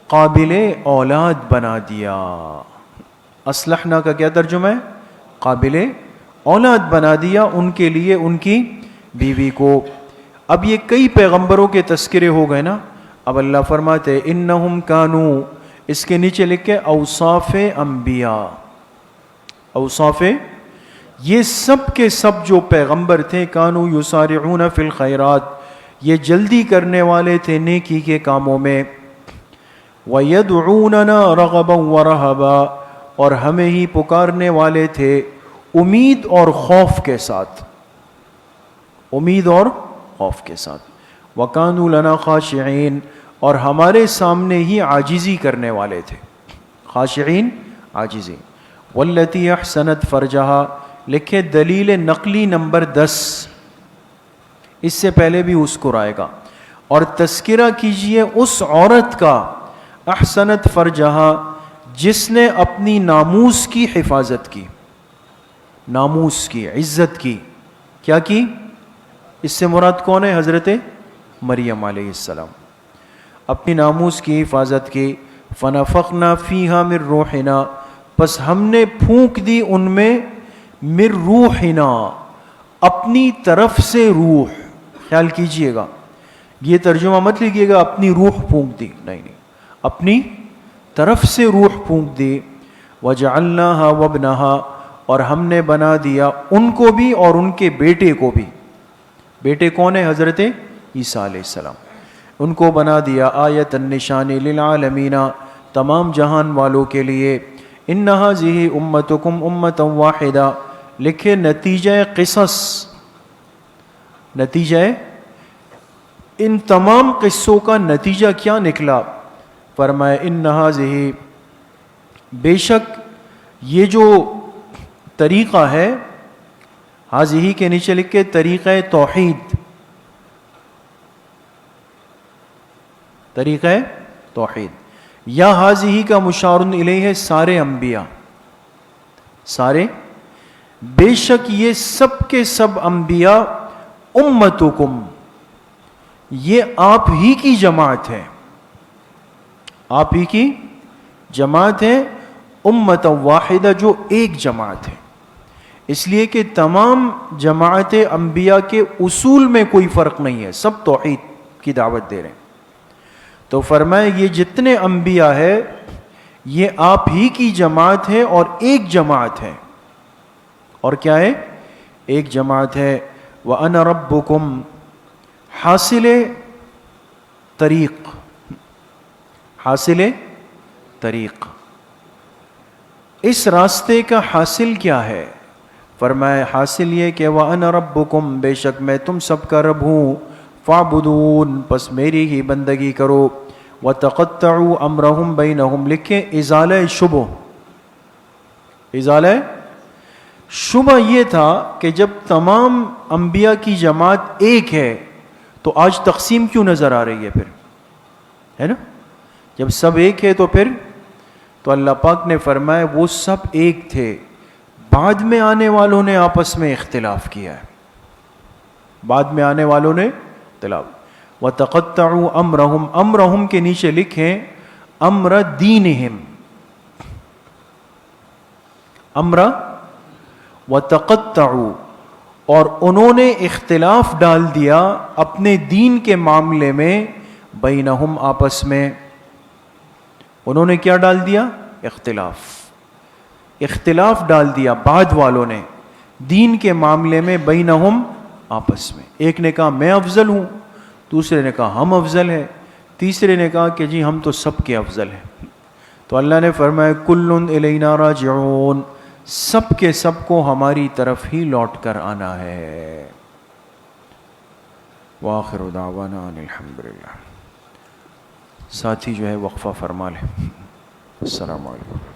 قابل اولاد بنا دیا۔ اصلحنا کا کیا ترجمہ ہے؟ قابل اولاد بنا دیا ان کے لیے ان کی بیوی کو۔ اب یہ کئی پیغمبروں کے تذکرے ہو گئے نا، اب اللہ فرماتے انہم کانو، اس کے نیچے لکھے اوصاف انبیاء، اوصاف، یہ سب کے سب جو پیغمبر تھے کانو یسارعون فی الخیرات، یہ جلدی کرنے والے تھے نیکی کے کاموں میں، وَيَدْعُونَنَا رَغَبًا وَرَهَبًا، اور ہمیں ہی پکارنے والے تھے امید اور خوف کے ساتھ، امید اور خوف کے ساتھ، وَكَانُوا لَنَا خَاشِعِينَ، اور ہمارے سامنے ہی عاجزی کرنے والے تھے، خاشعین عاجزی۔ وَالَّتِي أَحْسَنَتْ فَرْجَهَا، لکھے دلیل نقلی نمبر 10، اس سے پہلے بھی اذکر آئے گا، اور تذکرہ کیجئے اس عورت کا احسنت فرجہا جس نے اپنی ناموس کی حفاظت کی، ناموس کی، عزت کی، کیا کی؟ اس سے مراد کون ہے؟ حضرت مریم علیہ السلام، اپنی ناموس کی حفاظت کی۔ فنفخنا فیہا من روحنا، پس ہم نے پھونک دی ان میں من روحنا، اپنی طرف سے روح، خیال کیجئے گا، یہ ترجمہ مت لیجئے گا اپنی روح پھونک دی، نہیں نہیں، اپنی طرف سے روح پھونک دی۔ وجعلناها وابنها، اور ہم نے بنا دیا ان کو بھی اور ان کے بیٹے کو بھی، بیٹے کون ہے؟ حضرت عیسیٰ علیہ السلام، ان کو بنا دیا آیت النشانی للعالمین، تمام جہان والوں کے لیے۔ ان ھذہ امتکم امۃ واحدہ، لکھے نتیجہ قصص، نتیجہ ان تمام قصوں کا نتیجہ کیا نکلا؟ فرمایا ان ھذہ، بے شک یہ جو طریقہ ہے، ھذہ کے نیچے لکھے طریقہ توحید، طریقہ توحید، یا ھذہ کا مشار الیہ ہے سارے انبیاء، سارے، بے شک یہ سب کے سب انبیاء امتکم، یہ آپ ہی کی جماعت ہے، آپ ہی کی جماعت ہے، امت واحدہ، جو ایک جماعت ہے، اس لیے کہ تمام جماعت انبیاء کے اصول میں کوئی فرق نہیں ہے، سب توحید کی دعوت دے رہے ہیں۔ تو فرمائے یہ جتنے انبیاء ہے یہ آپ ہی کی جماعت ہے اور ایک جماعت ہے، اور کیا ہے؟ ایک جماعت ہے۔ وَأَنَا رَبُّكُمْ، حاصل طریق، حاصل طریق، اس راستے کا حاصل کیا ہے؟ فرمائے حاصل یہ کہ وَأَنَا رَبُّكُمْ، بے شک میں تم سب کا رب ہوں، فَاعْبُدُونِ، پس میری ہی بندگی کرو۔ وَتَقَطَّعُوا أَمْرَهُمْ بَيْنَهُمْ، لکھیں ازالہ شبہ، ازالہ شبہ یہ تھا کہ جب تمام انبیاء کی جماعت ایک ہے تو آج تقسیم کیوں نظر آ رہی ہے پھر؟ ہے نا، جب سب ایک ہے تو پھر تو اللہ پاک نے فرمایا وہ سب ایک تھے، بعد میں آنے والوں نے آپس میں اختلاف کیا ہے، بعد میں آنے والوں نے اختلاف۔ وَتَقَطَّعُوا أَمْرَهُمْ، أَمْرَهُمْ کے نیچے لکھیں أَمْرَ دِينِهِمْ، أَمْرَ وَتَقَطَّعُوا، اور انہوں نے اختلاف ڈال دیا اپنے دین کے معاملے میں، بینہم، آپس میں، انہوں نے کیا ڈال دیا؟ اختلاف، اختلاف ڈال دیا بعد والوں نے دین کے معاملے میں، بینہم، آپس میں. ایک نے کہا میں افضل ہوں, دوسرے نے کہا ہم افضل ہیں, تیسرے نے کہا کہ جی ہم تو سب کے افضل ہیں. تو اللہ نے فرمایا کل الینا راجعون, سب کے سب کو ہماری طرف ہی لوٹ کر آنا ہے. وآخر دعوانا ان الحمدللہ. ساتھی جو ہے وقفہ فرما لیں. السلام علیکم.